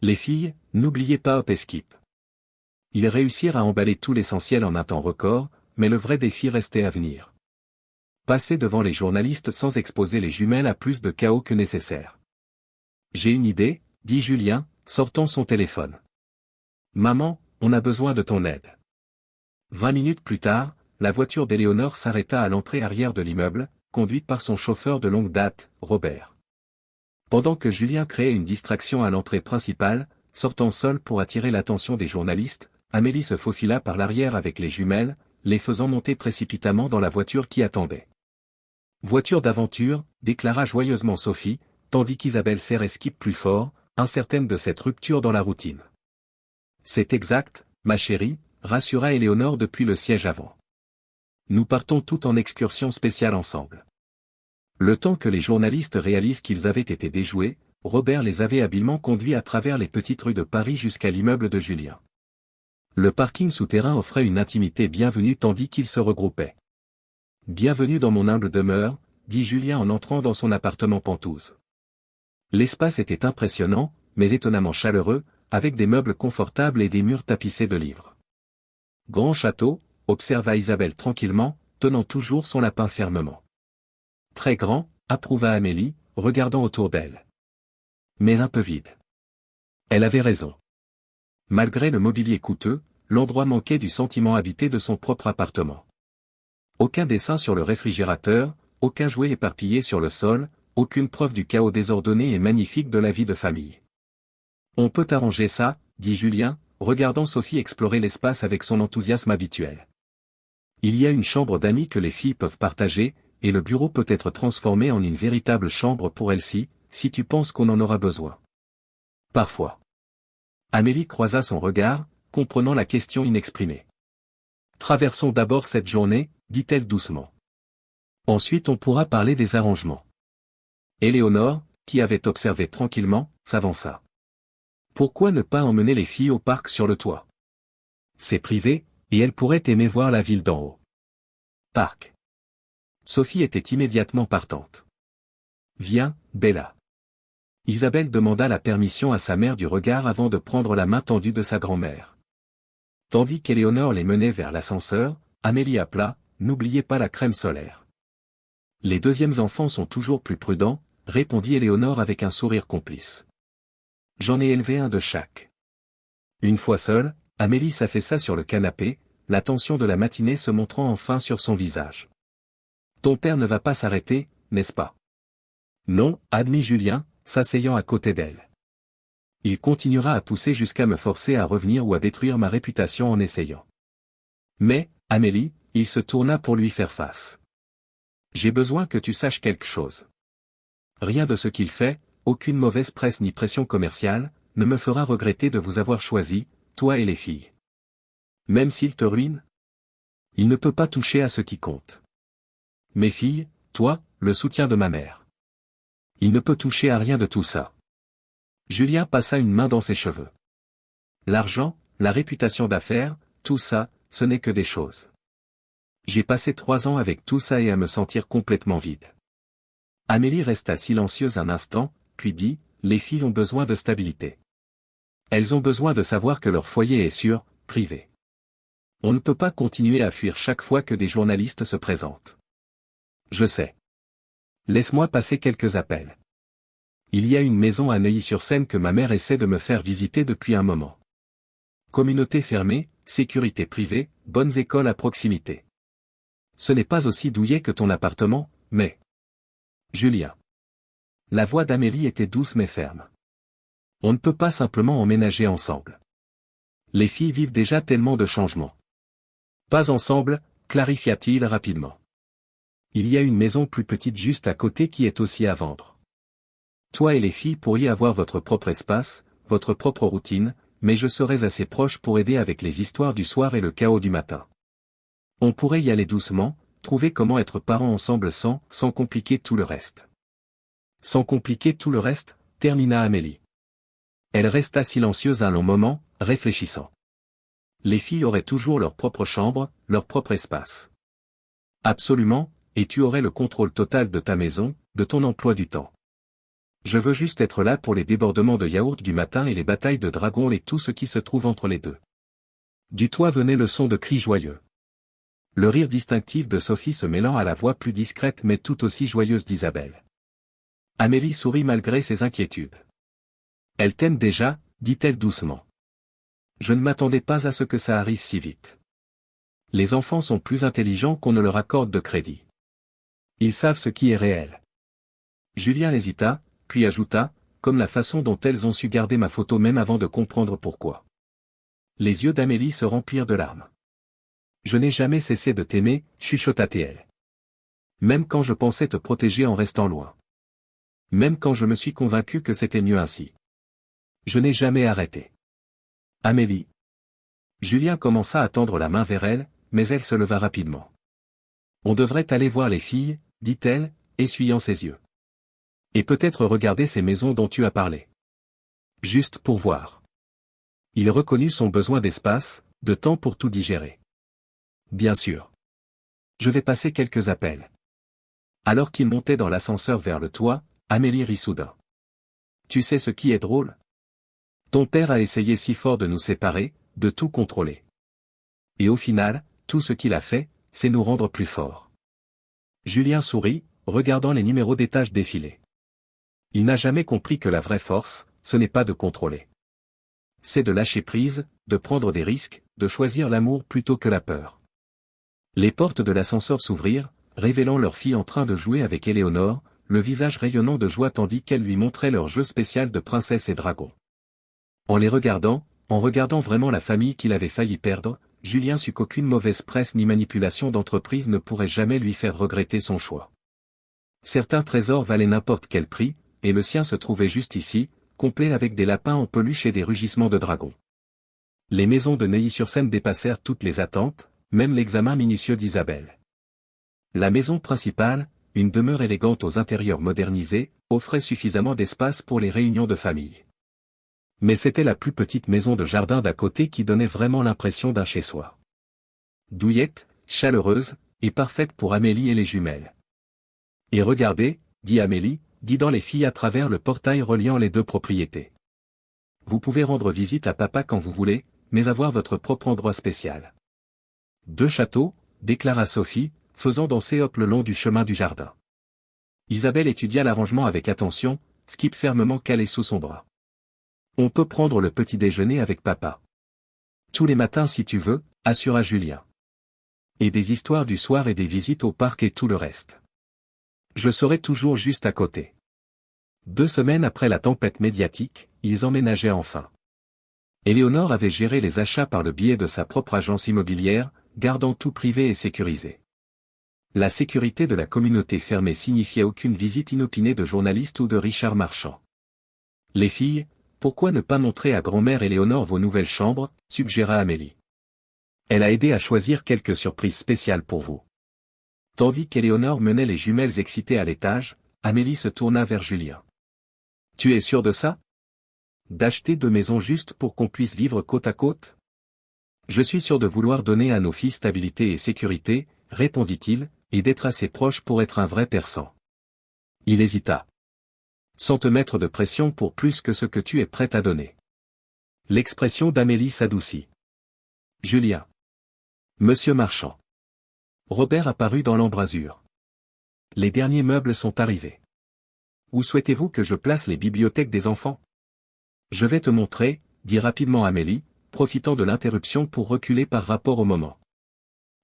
Les filles, n'oubliez pas Hop Escape. Ils réussirent à emballer tout l'essentiel en un temps record, mais le vrai défi restait à venir. Passer devant les journalistes sans exposer les jumelles à plus de chaos que nécessaire. J'ai une idée, dit Julien, sortant son téléphone. Maman, on a besoin de ton aide. 20 minutes plus tard, la voiture d'Éléonore s'arrêta à l'entrée arrière de l'immeuble, conduite par son chauffeur de longue date, Robert. Pendant que Julien créait une distraction à l'entrée principale, sortant seul pour attirer l'attention des journalistes, Amélie se faufila par l'arrière avec les jumelles, les faisant monter précipitamment dans la voiture qui attendait. Voiture d'aventure, déclara joyeusement Sophie, tandis qu'Isabelle serrait Skip plus fort, incertaine de cette rupture dans la routine. C'est exact, ma chérie, rassura Éléonore depuis le siège avant. Nous partons tout en excursion spéciale ensemble. Le temps que les journalistes réalisent qu'ils avaient été déjoués, Robert les avait habilement conduits à travers les petites rues de Paris jusqu'à l'immeuble de Julien. Le parking souterrain offrait une intimité bienvenue tandis qu'ils se regroupaient. Bienvenue dans mon humble demeure, dit Julien en entrant dans son appartement Penthouse. L'espace était impressionnant, mais étonnamment chaleureux, avec des meubles confortables et des murs tapissés de livres. Grand château, observa Isabelle tranquillement, tenant toujours son lapin fermement. Très grand, approuva Amélie, regardant autour d'elle. Mais un peu vide. Elle avait raison. Malgré le mobilier coûteux, l'endroit manquait du sentiment habité de son propre appartement. Aucun dessin sur le réfrigérateur, aucun jouet éparpillé sur le sol, aucune preuve du chaos désordonné et magnifique de la vie de famille. On peut arranger ça, dit Julien, regardant Sophie explorer l'espace avec son enthousiasme habituel. Il y a une chambre d'amis que les filles peuvent partager, et le bureau peut être transformé en une véritable chambre pour elles-ci, si tu penses qu'on en aura besoin. Parfois. Amélie croisa son regard, comprenant la question inexprimée. Traversons d'abord cette journée, dit-elle doucement. Ensuite on pourra parler des arrangements. Éléonore, qui avait observé tranquillement, s'avança. Pourquoi ne pas emmener les filles au parc sur le toit? C'est privé, et elles pourraient aimer voir la ville d'en haut. Parc. Sophie était immédiatement partante. Viens, Bella. Isabelle demanda la permission à sa mère du regard avant de prendre la main tendue de sa grand-mère. Tandis qu'Éléonore les menait vers l'ascenseur, Amélie appela, n'oubliez pas la crème solaire. Les deuxièmes enfants sont toujours plus prudents, répondit Éléonore avec un sourire complice. J'en ai élevé un de chaque. Une fois seule, Amélie s'affaissa sur le canapé, la tension de la matinée se montrant enfin sur son visage. Ton père ne va pas s'arrêter, n'est-ce pas? Non, admit Julien, s'asseyant à côté d'elle. Il continuera à pousser jusqu'à me forcer à revenir ou à détruire ma réputation en essayant. Mais, Amélie, il se tourna pour lui faire face. J'ai besoin que tu saches quelque chose. Rien de ce qu'il fait, aucune mauvaise presse ni pression commerciale, ne me fera regretter de vous avoir choisi, toi et les filles. Même s'il te ruine? Il ne peut pas toucher à ce qui compte. Mes filles, toi, le soutien de ma mère. Il ne peut toucher à rien de tout ça. Julien passa une main dans ses cheveux. L'argent, la réputation d'affaires, tout ça, ce n'est que des choses. J'ai passé 3 ans avec tout ça et à me sentir complètement vide. Amélie resta silencieuse un instant, puis dit, les filles ont besoin de stabilité. Elles ont besoin de savoir que leur foyer est sûr, privé. On ne peut pas continuer à fuir chaque fois que des journalistes se présentent. Je sais. Laisse-moi passer quelques appels. Il y a une maison à Neuilly-sur-Seine que ma mère essaie de me faire visiter depuis un moment. Communauté fermée, sécurité privée, bonnes écoles à proximité. Ce n'est pas aussi douillet que ton appartement, mais... Julien. La voix d'Amélie était douce mais ferme. On ne peut pas simplement emménager ensemble. Les filles vivent déjà tellement de changements. Pas ensemble, clarifia-t-il rapidement. Il y a une maison plus petite juste à côté qui est aussi à vendre. Toi et les filles pourriez avoir votre propre espace, votre propre routine, mais je serais assez proche pour aider avec les histoires du soir et le chaos du matin. On pourrait y aller doucement, trouver comment être parents ensemble sans compliquer tout le reste. Sans compliquer tout le reste, termina Amélie. Elle resta silencieuse un long moment, réfléchissant. Les filles auraient toujours leur propre chambre, leur propre espace. Absolument, et tu aurais le contrôle total de ta maison, de ton emploi du temps. Je veux juste être là pour les débordements de yaourt du matin et les batailles de dragons et tout ce qui se trouve entre les deux. Du toit venait le son de cris joyeux. Le rire distinctif de Sophie se mêlant à la voix plus discrète mais tout aussi joyeuse d'Isabelle. Amélie sourit malgré ses inquiétudes. Elle t'aime déjà, dit-elle doucement. Je ne m'attendais pas à ce que ça arrive si vite. Les enfants sont plus intelligents qu'on ne leur accorde de crédit. Ils savent ce qui est réel. Julien hésita, puis ajouta, comme la façon dont elles ont su garder ma photo même avant de comprendre pourquoi. Les yeux d'Amélie se remplirent de larmes. Je n'ai jamais cessé de t'aimer, chuchota-t-elle. Même quand je pensais te protéger en restant loin. Même quand je me suis convaincu que c'était mieux ainsi. Je n'ai jamais arrêté. Amélie. Julien commença à tendre la main vers elle, mais elle se leva rapidement. On devrait aller voir les filles, dit-elle, essuyant ses yeux. Et peut-être regarder ces maisons dont tu as parlé. Juste pour voir. Il reconnut son besoin d'espace, de temps pour tout digérer. Bien sûr. Je vais passer quelques appels. Alors qu'il montait dans l'ascenseur vers le toit, Amélie rit soudain. Tu sais ce qui est drôle? Ton père a essayé si fort de nous séparer, de tout contrôler. Et au final, tout ce qu'il a fait, c'est nous rendre plus forts. Julien sourit, regardant les numéros d'étage défiler. Il n'a jamais compris que la vraie force, ce n'est pas de contrôler. C'est de lâcher prise, de prendre des risques, de choisir l'amour plutôt que la peur. Les portes de l'ascenseur s'ouvrirent, révélant leur fille en train de jouer avec Éléonore, le visage rayonnant de joie tandis qu'elle lui montrait leur jeu spécial de princesse et dragon. En les regardant, en regardant vraiment la famille qu'il avait failli perdre, Julien sut qu'aucune mauvaise presse ni manipulation d'entreprise ne pourrait jamais lui faire regretter son choix. Certains trésors valaient n'importe quel prix, et le sien se trouvait juste ici, complet avec des lapins en peluche et des rugissements de dragons. Les maisons de Neuilly-sur-Seine dépassèrent toutes les attentes, même l'examen minutieux d'Isabelle. La maison principale, une demeure élégante aux intérieurs modernisés, offrait suffisamment d'espace pour les réunions de famille. Mais c'était la plus petite maison de jardin d'à côté qui donnait vraiment l'impression d'un chez-soi. Douillette, chaleureuse, et parfaite pour Amélie et les jumelles. Et regardez, dit Amélie, guidant les filles à travers le portail reliant les deux propriétés. Vous pouvez rendre visite à papa quand vous voulez, mais avoir votre propre endroit spécial. 2 châteaux, déclara Sophie, faisant danser Hop le long du chemin du jardin. Isabelle étudia l'arrangement avec attention, Skip fermement calé sous son bras. On peut prendre le petit déjeuner avec papa. Tous les matins si tu veux, assura Julien. Et des histoires du soir et des visites au parc et tout le reste. Je serai toujours juste à côté. 2 semaines après la tempête médiatique, ils emménageaient enfin. Éléonore avait géré les achats par le biais de sa propre agence immobilière, gardant tout privé et sécurisé. La sécurité de la communauté fermée signifiait aucune visite inopinée de journalistes ou de Richard Marchand. Les filles, pourquoi ne pas montrer à grand-mère Éléonore vos nouvelles chambres, suggéra Amélie. Elle a aidé à choisir quelques surprises spéciales pour vous. Tandis qu'Éléonore menait les jumelles excitées à l'étage, Amélie se tourna vers Julien. Tu es sûr de ça? D'acheter 2 maisons juste pour qu'on puisse vivre côte à côte? Je suis sûr de vouloir donner à nos filles stabilité et sécurité, répondit-il, et d'être assez proche pour être un vrai persan. Il hésita. Sans te mettre de pression pour plus que ce que tu es prête à donner. L'expression d'Amélie s'adoucit. Julien. Monsieur Marchand. Robert apparut dans l'embrasure. Les derniers meubles sont arrivés. Où souhaitez-vous que je place les bibliothèques des enfants? Je vais te montrer, dit rapidement Amélie, profitant de l'interruption pour reculer par rapport au moment.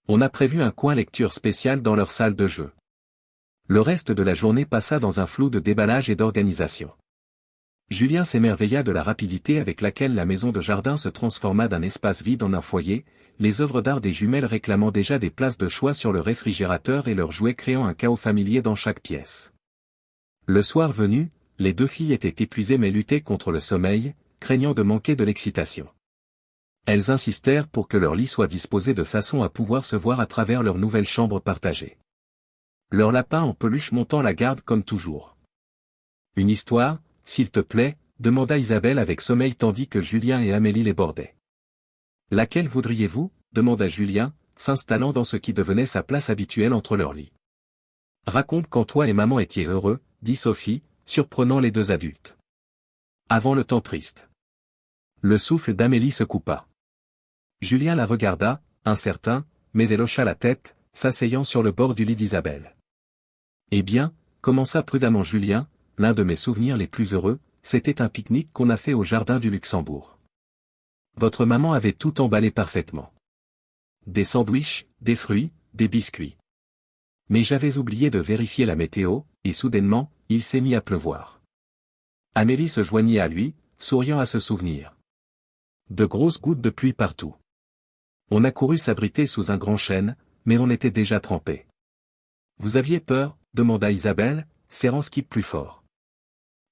On a prévu un coin lecture spécial dans leur salle de jeu. Le reste de la journée passa dans un flou de déballage et d'organisation. Julien s'émerveilla de la rapidité avec laquelle la maison de jardin se transforma d'un espace vide en un foyer, les œuvres d'art des jumelles réclamant déjà des places de choix sur le réfrigérateur et leurs jouets créant un chaos familier dans chaque pièce. Le soir venu, les 2 filles étaient épuisées mais luttaient contre le sommeil, craignant de manquer de l'excitation. Elles insistèrent pour que leur lit soit disposé de façon à pouvoir se voir à travers leur nouvelle chambre partagée. Leur lapin en peluche montant la garde comme toujours. Une histoire, s'il te plaît, demanda Isabelle avec sommeil tandis que Julien et Amélie les bordaient. Laquelle voudriez-vous? Demanda Julien, s'installant dans ce qui devenait sa place habituelle entre leurs lits. Raconte quand toi et maman étiez heureux, dit Sophie, surprenant les 2 adultes. Avant le temps triste. Le souffle d'Amélie se coupa. Julien la regarda, incertain, mais elle hocha la tête, s'asseyant sur le bord du lit d'Isabelle. Eh bien, commença prudemment Julien, l'un de mes souvenirs les plus heureux, c'était un pique-nique qu'on a fait au jardin du Luxembourg. Votre maman avait tout emballé parfaitement. Des sandwichs, des fruits, des biscuits. Mais j'avais oublié de vérifier la météo, et soudainement, il s'est mis à pleuvoir. Amélie se joignit à lui, souriant à ce souvenir. De grosses gouttes de pluie partout. On a couru s'abriter sous un grand chêne, mais on était déjà trempés. Vous aviez peur? Demanda Isabelle, serrant Skip plus fort.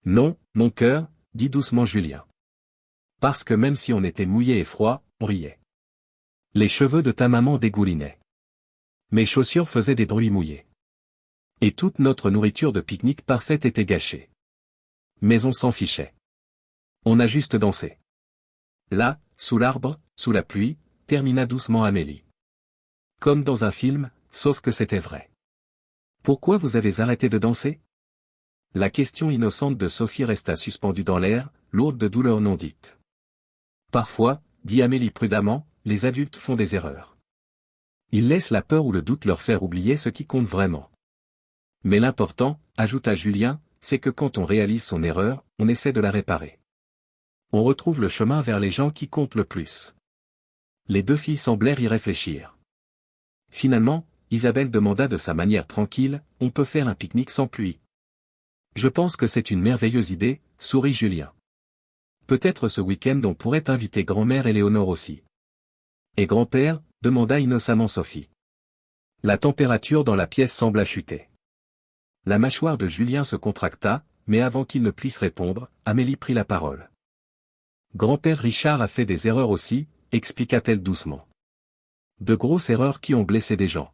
Non, mon cœur, dit doucement Julien. Parce que même si on était mouillé et froid, on riait. Les cheveux de ta maman dégoulinaient. Mes chaussures faisaient des bruits mouillés. Et toute notre nourriture de pique-nique parfaite était gâchée. Mais on s'en fichait. On a juste dansé. Là, sous l'arbre, sous la pluie, termina doucement Amélie. Comme dans un film, sauf que c'était vrai. Pourquoi vous avez arrêté de danser? La question innocente de Sophie resta suspendue dans l'air, lourde de douleur non dite. Parfois, dit Amélie prudemment, les adultes font des erreurs. Ils laissent la peur ou le doute leur faire oublier ce qui compte vraiment. Mais l'important, ajouta Julien, c'est que quand on réalise son erreur, on essaie de la réparer. On retrouve le chemin vers les gens qui comptent le plus. Les 2 filles semblèrent y réfléchir. Finalement, Isabelle demanda de sa manière tranquille, on peut faire un pique-nique sans pluie. Je pense que c'est une merveilleuse idée, sourit Julien. Peut-être ce week-end on pourrait inviter grand-mère Éléonore aussi. Et grand-père? Demanda innocemment Sophie. La température dans la pièce sembla chuter. La mâchoire de Julien se contracta, mais avant qu'il ne puisse répondre, Amélie prit la parole. Grand-père Richard a fait des erreurs aussi, expliqua-t-elle doucement. De grosses erreurs qui ont blessé des gens.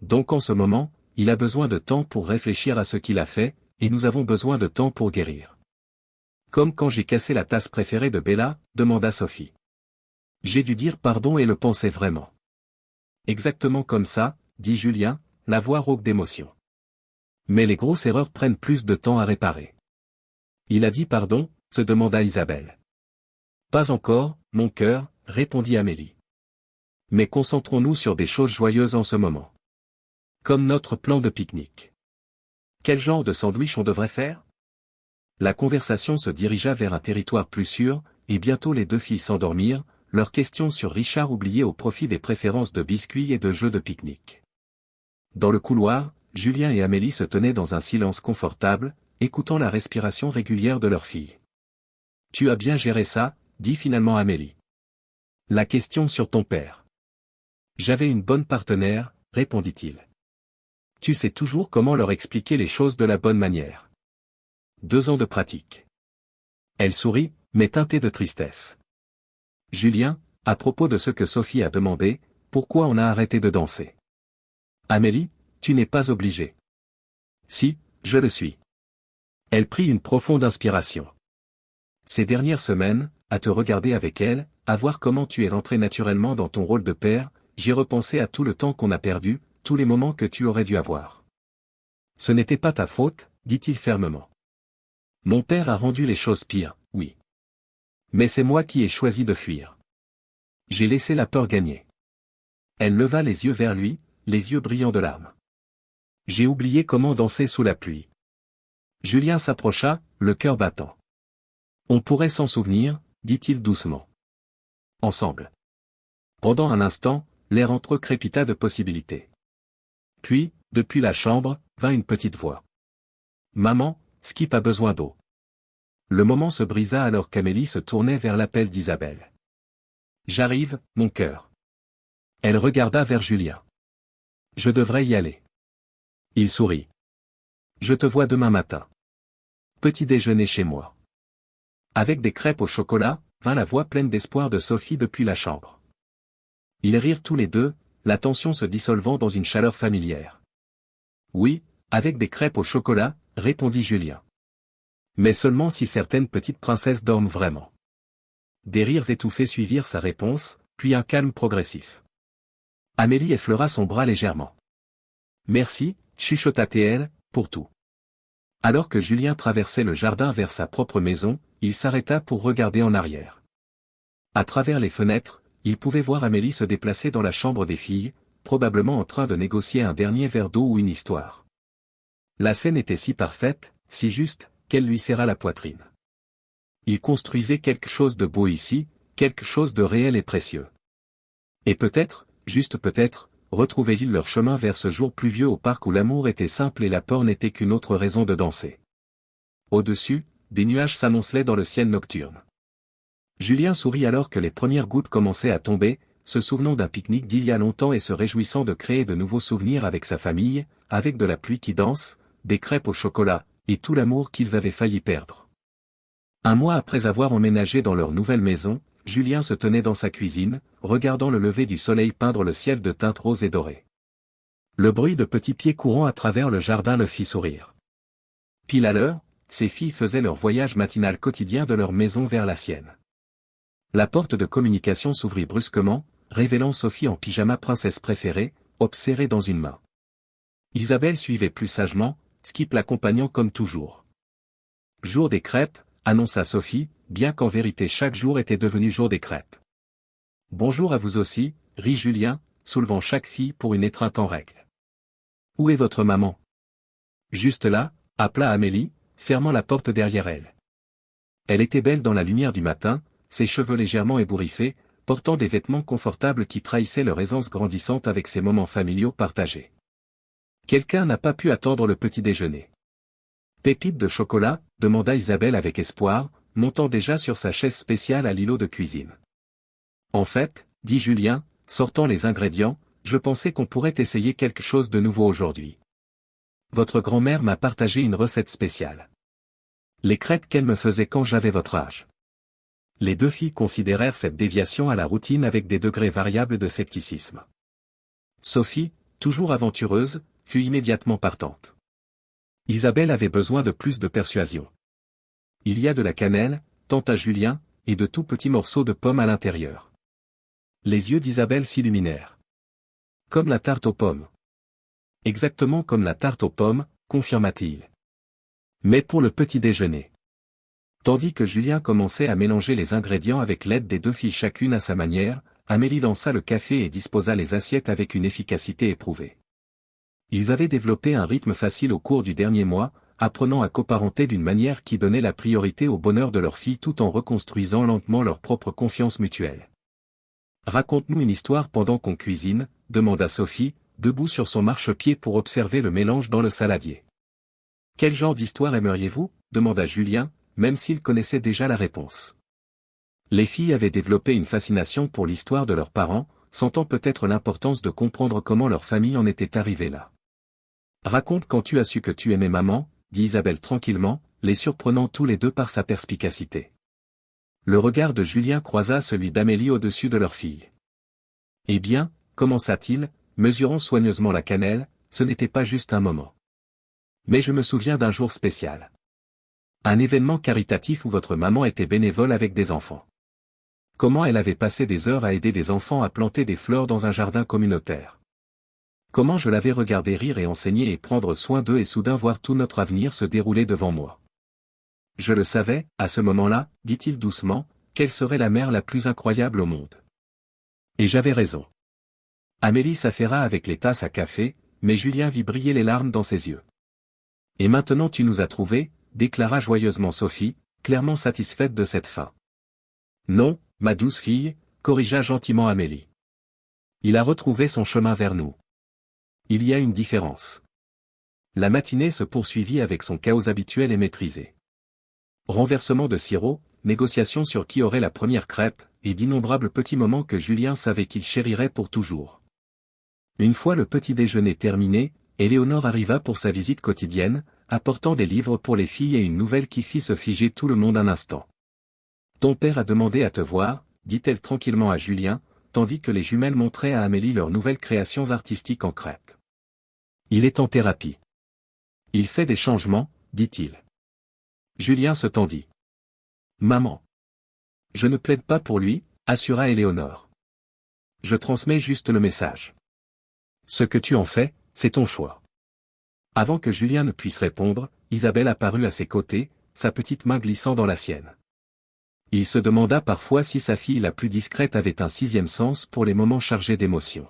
Donc en ce moment, il a besoin de temps pour réfléchir à ce qu'il a fait, et nous avons besoin de temps pour guérir. Comme quand j'ai cassé la tasse préférée de Bella, demanda Sophie. J'ai dû dire pardon et le pensais vraiment. Exactement comme ça, dit Julien, la voix rauque d'émotion. Mais les grosses erreurs prennent plus de temps à réparer. Il a dit pardon, se demanda Isabelle. Pas encore, mon cœur, répondit Amélie. Mais concentrons-nous sur des choses joyeuses en ce moment. Comme notre plan de pique-nique. Quel genre de sandwich on devrait faire? La conversation se dirigea vers un territoire plus sûr, et bientôt les deux filles s'endormirent, leurs questions sur Richard oubliées au profit des préférences de biscuits et de jeux de pique-nique. Dans le couloir, Julien et Amélie se tenaient dans un silence confortable, écoutant la respiration régulière de leur fille. « Tu as bien géré ça », dit finalement Amélie. « La question sur ton père. »« J'avais une bonne partenaire », répondit-il. « Tu sais toujours comment leur expliquer les choses de la bonne manière. » 2 ans de pratique. Elle sourit, mais teintée de tristesse. « Julien, à propos de ce que Sophie a demandé, pourquoi on a arrêté de danser? » Amélie, tu n'es pas obligée. Si, je le suis. Elle prit une profonde inspiration. Ces dernières semaines, à te regarder avec elle, à voir comment tu es rentré naturellement dans ton rôle de père, j'ai repensé à tout le temps qu'on a perdu, tous les moments que tu aurais dû avoir. Ce n'était pas ta faute, dit-il fermement. Mon père a rendu les choses pires, oui. Mais c'est moi qui ai choisi de fuir. J'ai laissé la peur gagner. Elle leva les yeux vers lui, les yeux brillants de larmes. J'ai oublié comment danser sous la pluie. Julien s'approcha, le cœur battant. On pourrait s'en souvenir, dit-il doucement. Ensemble. Pendant un instant, l'air entre eux crépita de possibilités. Puis, depuis la chambre, vint une petite voix. Maman, Skip a besoin d'eau. Le moment se brisa alors qu'Amélie se tournait vers l'appel d'Isabelle. J'arrive, mon cœur. Elle regarda vers Julien. Je devrais y aller. Il sourit. Je te vois demain matin. Petit déjeuner chez moi. Avec des crêpes au chocolat, vint la voix pleine d'espoir de Sophie depuis la chambre. Ils rirent tous les deux, la tension se dissolvant dans une chaleur familière. Oui, avec des crêpes au chocolat, répondit Julien. Mais seulement si certaines petites princesses dorment vraiment. Des rires étouffés suivirent sa réponse, puis un calme progressif. Amélie effleura son bras légèrement. Merci, chuchota-t-elle, pour tout. Alors que Julien traversait le jardin vers sa propre maison, il s'arrêta pour regarder en arrière. À travers les fenêtres, il pouvait voir Amélie se déplacer dans la chambre des filles, probablement en train de négocier un dernier verre d'eau ou une histoire. La scène était si parfaite, si juste, qu'elle lui serra la poitrine. Il construisait quelque chose de beau ici, quelque chose de réel et précieux. Et peut-être, juste peut-être, retrouvaient-ils leur chemin vers ce jour pluvieux au parc où l'amour était simple et la peur n'était qu'une autre raison de danser. Au-dessus, des nuages s'amoncelaient dans le ciel nocturne. Julien sourit alors que les premières gouttes commençaient à tomber, se souvenant d'un pique-nique d'il y a longtemps et se réjouissant de créer de nouveaux souvenirs avec sa famille, avec de la pluie qui danse, des crêpes au chocolat, et tout l'amour qu'ils avaient failli perdre. Un mois après avoir emménagé dans leur nouvelle maison, Julien se tenait dans sa cuisine, regardant le lever du soleil peindre le ciel de teintes roses et dorées. Le bruit de petits pieds courant à travers le jardin le fit sourire. Pile à l'heure, ses filles faisaient leur voyage matinal quotidien de leur maison vers la sienne. La porte de communication s'ouvrit brusquement, révélant Sophie en pyjama princesse préférée, obserrée dans une main. Isabelle suivait plus sagement, Skip l'accompagnant comme toujours. Jour des crêpes, annonça Sophie, bien qu'en vérité chaque jour était devenu jour des crêpes. Bonjour à vous aussi, rit Julien, soulevant chaque fille pour une étreinte en règle. Où est votre maman? Juste là, appela Amélie, fermant la porte derrière elle. Elle était belle dans la lumière du matin, ses cheveux légèrement ébouriffés, portant des vêtements confortables qui trahissaient leur aisance grandissante avec ses moments familiaux partagés. Quelqu'un n'a pas pu attendre le petit déjeuner. Pépite de chocolat, demanda Isabelle avec espoir, montant déjà sur sa chaise spéciale à l'îlot de cuisine. En fait, dit Julien, sortant les ingrédients, je pensais qu'on pourrait essayer quelque chose de nouveau aujourd'hui. Votre grand-mère m'a partagé une recette spéciale. Les crêpes qu'elle me faisait quand j'avais votre âge. Les deux filles considérèrent cette déviation à la routine avec des degrés variables de scepticisme. Sophie, toujours aventureuse, fut immédiatement partante. Isabelle avait besoin de plus de persuasion. Il y a de la cannelle, tenta Julien, et de tout petits morceaux de pommes à l'intérieur. Les yeux d'Isabelle s'illuminèrent. Comme la tarte aux pommes. Exactement comme la tarte aux pommes, confirma-t-il. Mais pour le petit déjeuner. Tandis que Julien commençait à mélanger les ingrédients avec l'aide des deux filles chacune à sa manière, Amélie lança le café et disposa les assiettes avec une efficacité éprouvée. Ils avaient développé un rythme facile au cours du dernier mois, apprenant à coparenter d'une manière qui donnait la priorité au bonheur de leur fille tout en reconstruisant lentement leur propre confiance mutuelle. Raconte-nous une histoire pendant qu'on cuisine, demanda Sophie, debout sur son marchepied pour observer le mélange dans le saladier. Quel genre d'histoire aimeriez-vous, demanda Julien, même s'il connaissait déjà la réponse. Les filles avaient développé une fascination pour l'histoire de leurs parents, sentant peut-être l'importance de comprendre comment leur famille en était arrivée là. Raconte quand tu as su que tu aimais maman, dit Isabelle tranquillement, les surprenant tous les deux par sa perspicacité. Le regard de Julien croisa celui d'Amélie au-dessus de leur fille. Eh bien, commença-t-il, mesurant soigneusement la cannelle, ce n'était pas juste un moment. Mais je me souviens d'un jour spécial. Un événement caritatif où votre maman était bénévole avec des enfants. Comment elle avait passé des heures à aider des enfants à planter des fleurs dans un jardin communautaire. Comment je l'avais regardé rire et enseigner et prendre soin d'eux et soudain voir tout notre avenir se dérouler devant moi. Je le savais, à ce moment-là, dit-il doucement, qu'elle serait la mère la plus incroyable au monde. Et j'avais raison. Amélie s'affaira avec les tasses à café, mais Julien vit briller les larmes dans ses yeux. Et maintenant tu nous as trouvés, déclara joyeusement Sophie, clairement satisfaite de cette fin. Non, ma douce fille, corrigea gentiment Amélie. Il a retrouvé son chemin vers nous. Il y a une différence. La matinée se poursuivit avec son chaos habituel et maîtrisé. Renversement de sirop, négociation sur qui aurait la première crêpe, et d'innombrables petits moments que Julien savait qu'il chérirait pour toujours. Une fois le petit déjeuner terminé, Éléonore arriva pour sa visite quotidienne, apportant des livres pour les filles et une nouvelle qui fit se figer tout le monde un instant. Ton père a demandé à te voir, dit-elle tranquillement à Julien, tandis que les jumelles montraient à Amélie leurs nouvelles créations artistiques en crêpe. Il est en thérapie. Il fait des changements, dit-il. Julien se tendit. Maman. Je ne plaide pas pour lui, assura Éléonore. Je transmets juste le message. Ce que tu en fais, c'est ton choix. Avant que Julien ne puisse répondre, Isabelle apparut à ses côtés, sa petite main glissant dans la sienne. Il se demanda parfois si sa fille la plus discrète avait un sixième sens pour les moments chargés d'émotion.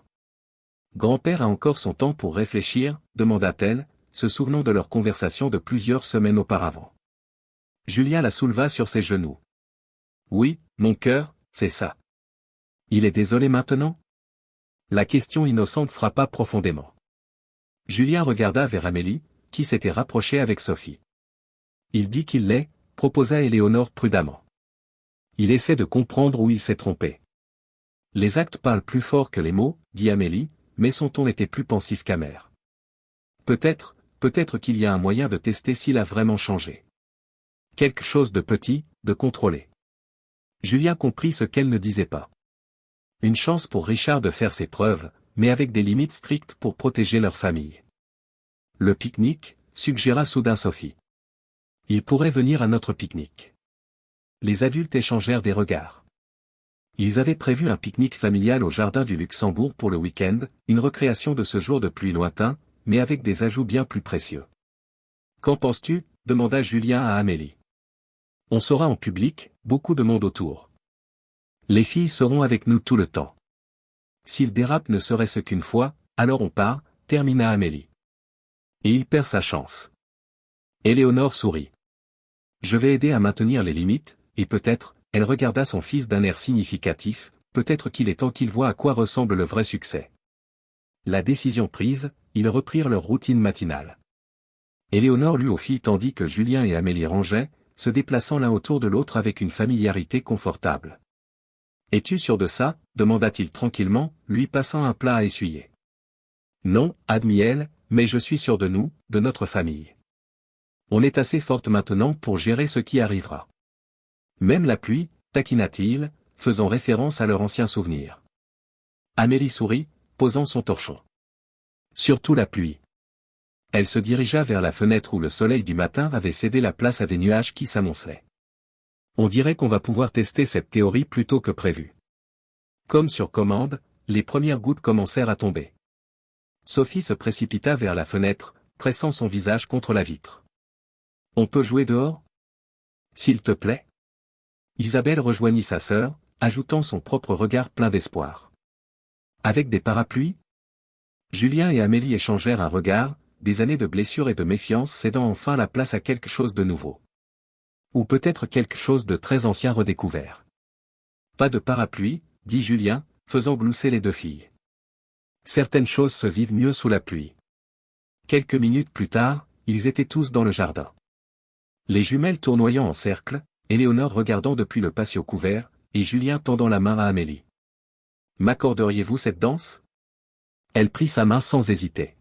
Grand-père a encore son temps pour réfléchir, demanda-t-elle, se souvenant de leur conversation de plusieurs semaines auparavant. Julien la souleva sur ses genoux. Oui, mon cœur, c'est ça. Il est désolé maintenant? La question innocente frappa profondément. Julien regarda vers Amélie, qui s'était rapprochée avec Sophie. Il dit qu'il l'est, proposa Éléonore prudemment. Il essaie de comprendre où il s'est trompé. Les actes parlent plus fort que les mots, dit Amélie, mais son ton était plus pensif qu'amer. Peut-être qu'il y a un moyen de tester s'il a vraiment changé. Quelque chose de petit, de contrôlé. Julien comprit ce qu'elle ne disait pas. Une chance pour Richard de faire ses preuves, mais avec des limites strictes pour protéger leur famille. Le pique-nique, suggéra soudain Sophie. Il pourrait venir à notre pique-nique. Les adultes échangèrent des regards. Ils avaient prévu un pique-nique familial au jardin du Luxembourg pour le week-end, une recréation de ce jour de pluie lointain, mais avec des ajouts bien plus précieux. Qu'en penses-tu? Demanda Julien à Amélie. On sera en public, beaucoup de monde autour. Les filles seront avec nous tout le temps. S'il dérape ne serait-ce qu'une fois, alors on part, termina Amélie. Et il perd sa chance. Éléonore sourit. Je vais aider à maintenir les limites, et peut-être, elle regarda son fils d'un air significatif, peut-être qu'il est temps qu'il voie à quoi ressemble le vrai succès. La décision prise, ils reprirent leur routine matinale. Éléonore lut aux filles tandis que Julien et Amélie rangeaient, se déplaçant l'un autour de l'autre avec une familiarité confortable. Es-tu sûr de ça? Demanda-t-il tranquillement, lui passant un plat à essuyer. Non, admit-elle, mais je suis sûr de nous, de notre famille. On est assez forte maintenant pour gérer ce qui arrivera. Même la pluie, taquina-t-il, faisant référence à leur ancien souvenir. Amélie sourit, posant son torchon. Surtout la pluie. Elle se dirigea vers la fenêtre où le soleil du matin avait cédé la place à des nuages qui s'amoncelaient. On dirait qu'on va pouvoir tester cette théorie plus tôt que prévu. Comme sur commande, les premières gouttes commencèrent à tomber. Sophie se précipita vers la fenêtre, pressant son visage contre la vitre. On peut jouer dehors? S'il te plaît? Isabelle rejoignit sa sœur, ajoutant son propre regard plein d'espoir. Avec des parapluies? Julien et Amélie échangèrent un regard, des années de blessures et de méfiance cédant enfin la place à quelque chose de nouveau. Ou peut-être quelque chose de très ancien redécouvert. Pas de parapluie, dit Julien, faisant glousser les deux filles. Certaines choses se vivent mieux sous la pluie. Quelques minutes plus tard, ils étaient tous dans le jardin. Les jumelles tournoyant en cercle, Éléonore regardant depuis le patio couvert, et Julien tendant la main à Amélie. « M'accorderiez-vous cette danse ?» Elle prit sa main sans hésiter.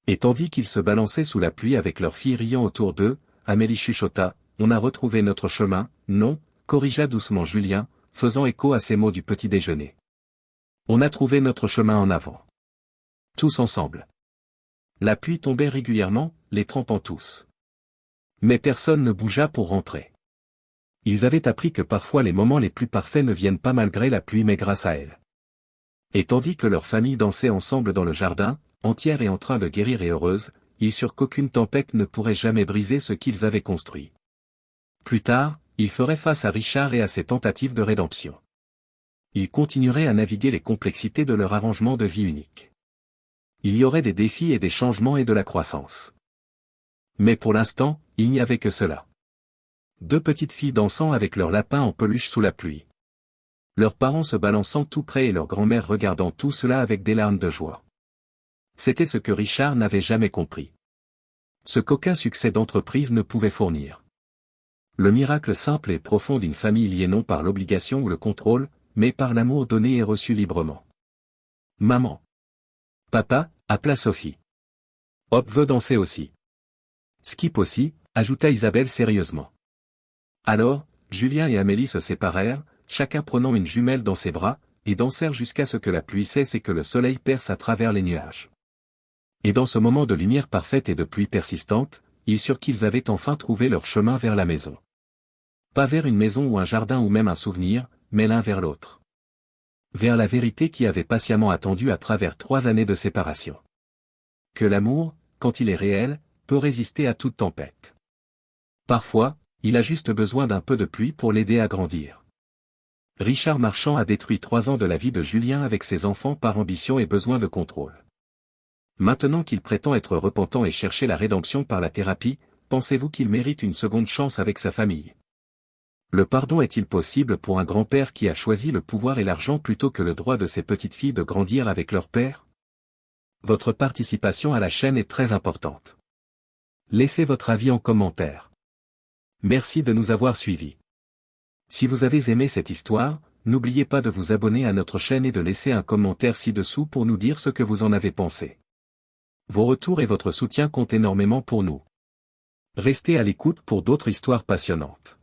Et tandis qu'ils se balançaient sous la pluie avec leurs filles riant autour d'eux, Amélie chuchota, « On a retrouvé notre chemin, non ?» corrigea doucement Julien, faisant écho à ces mots du petit déjeuner. On a trouvé notre chemin en avant. Tous ensemble. La pluie tombait régulièrement, les trempant tous. Mais personne ne bougea pour rentrer. Ils avaient appris que parfois les moments les plus parfaits ne viennent pas malgré la pluie mais grâce à elle. Et tandis que leur famille dansait ensemble dans le jardin, entière et en train de guérir et heureuse, ils surent qu'aucune tempête ne pourrait jamais briser ce qu'ils avaient construit. Plus tard, ils feraient face à Richard et à ses tentatives de rédemption. Ils continueraient à naviguer les complexités de leur arrangement de vie unique. Il y aurait des défis et des changements et de la croissance. Mais pour l'instant, il n'y avait que cela. Deux petites filles dansant avec leur lapin en peluche sous la pluie. Leurs parents se balançant tout près et leur grand-mère regardant tout cela avec des larmes de joie. C'était ce que Richard n'avait jamais compris. Ce qu'aucun succès d'entreprise ne pouvait fournir. Le miracle simple et profond d'une famille liée non par l'obligation ou le contrôle, mais par l'amour donné et reçu librement. Maman. Papa, appela Sophie. Hop veut danser aussi. Skip aussi, ajouta Isabelle sérieusement. Alors, Julien et Amélie se séparèrent, chacun prenant une jumelle dans ses bras, et dansèrent jusqu'à ce que la pluie cesse et que le soleil perce à travers les nuages. Et dans ce moment de lumière parfaite et de pluie persistante, ils surent qu'ils avaient enfin trouvé leur chemin vers la maison. Pas vers une maison ou un jardin ou même un souvenir, mais l'un vers l'autre. Vers la vérité qui avait patiemment attendu à travers 3 années de séparation. Que l'amour, quand il est réel, peut résister à toute tempête. Parfois, il a juste besoin d'un peu de pluie pour l'aider à grandir. Richard Marchand a détruit 3 ans de la vie de Julien avec ses enfants par ambition et besoin de contrôle. Maintenant qu'il prétend être repentant et chercher la rédemption par la thérapie, pensez-vous qu'il mérite une seconde chance avec sa famille ? Le pardon est-il possible pour un grand-père qui a choisi le pouvoir et l'argent plutôt que le droit de ses petites filles de grandir avec leur père ? Votre participation à la chaîne est très importante. Laissez votre avis en commentaire. Merci de nous avoir suivis. Si vous avez aimé cette histoire, n'oubliez pas de vous abonner à notre chaîne et de laisser un commentaire ci-dessous pour nous dire ce que vous en avez pensé. Vos retours et votre soutien comptent énormément pour nous. Restez à l'écoute pour d'autres histoires passionnantes.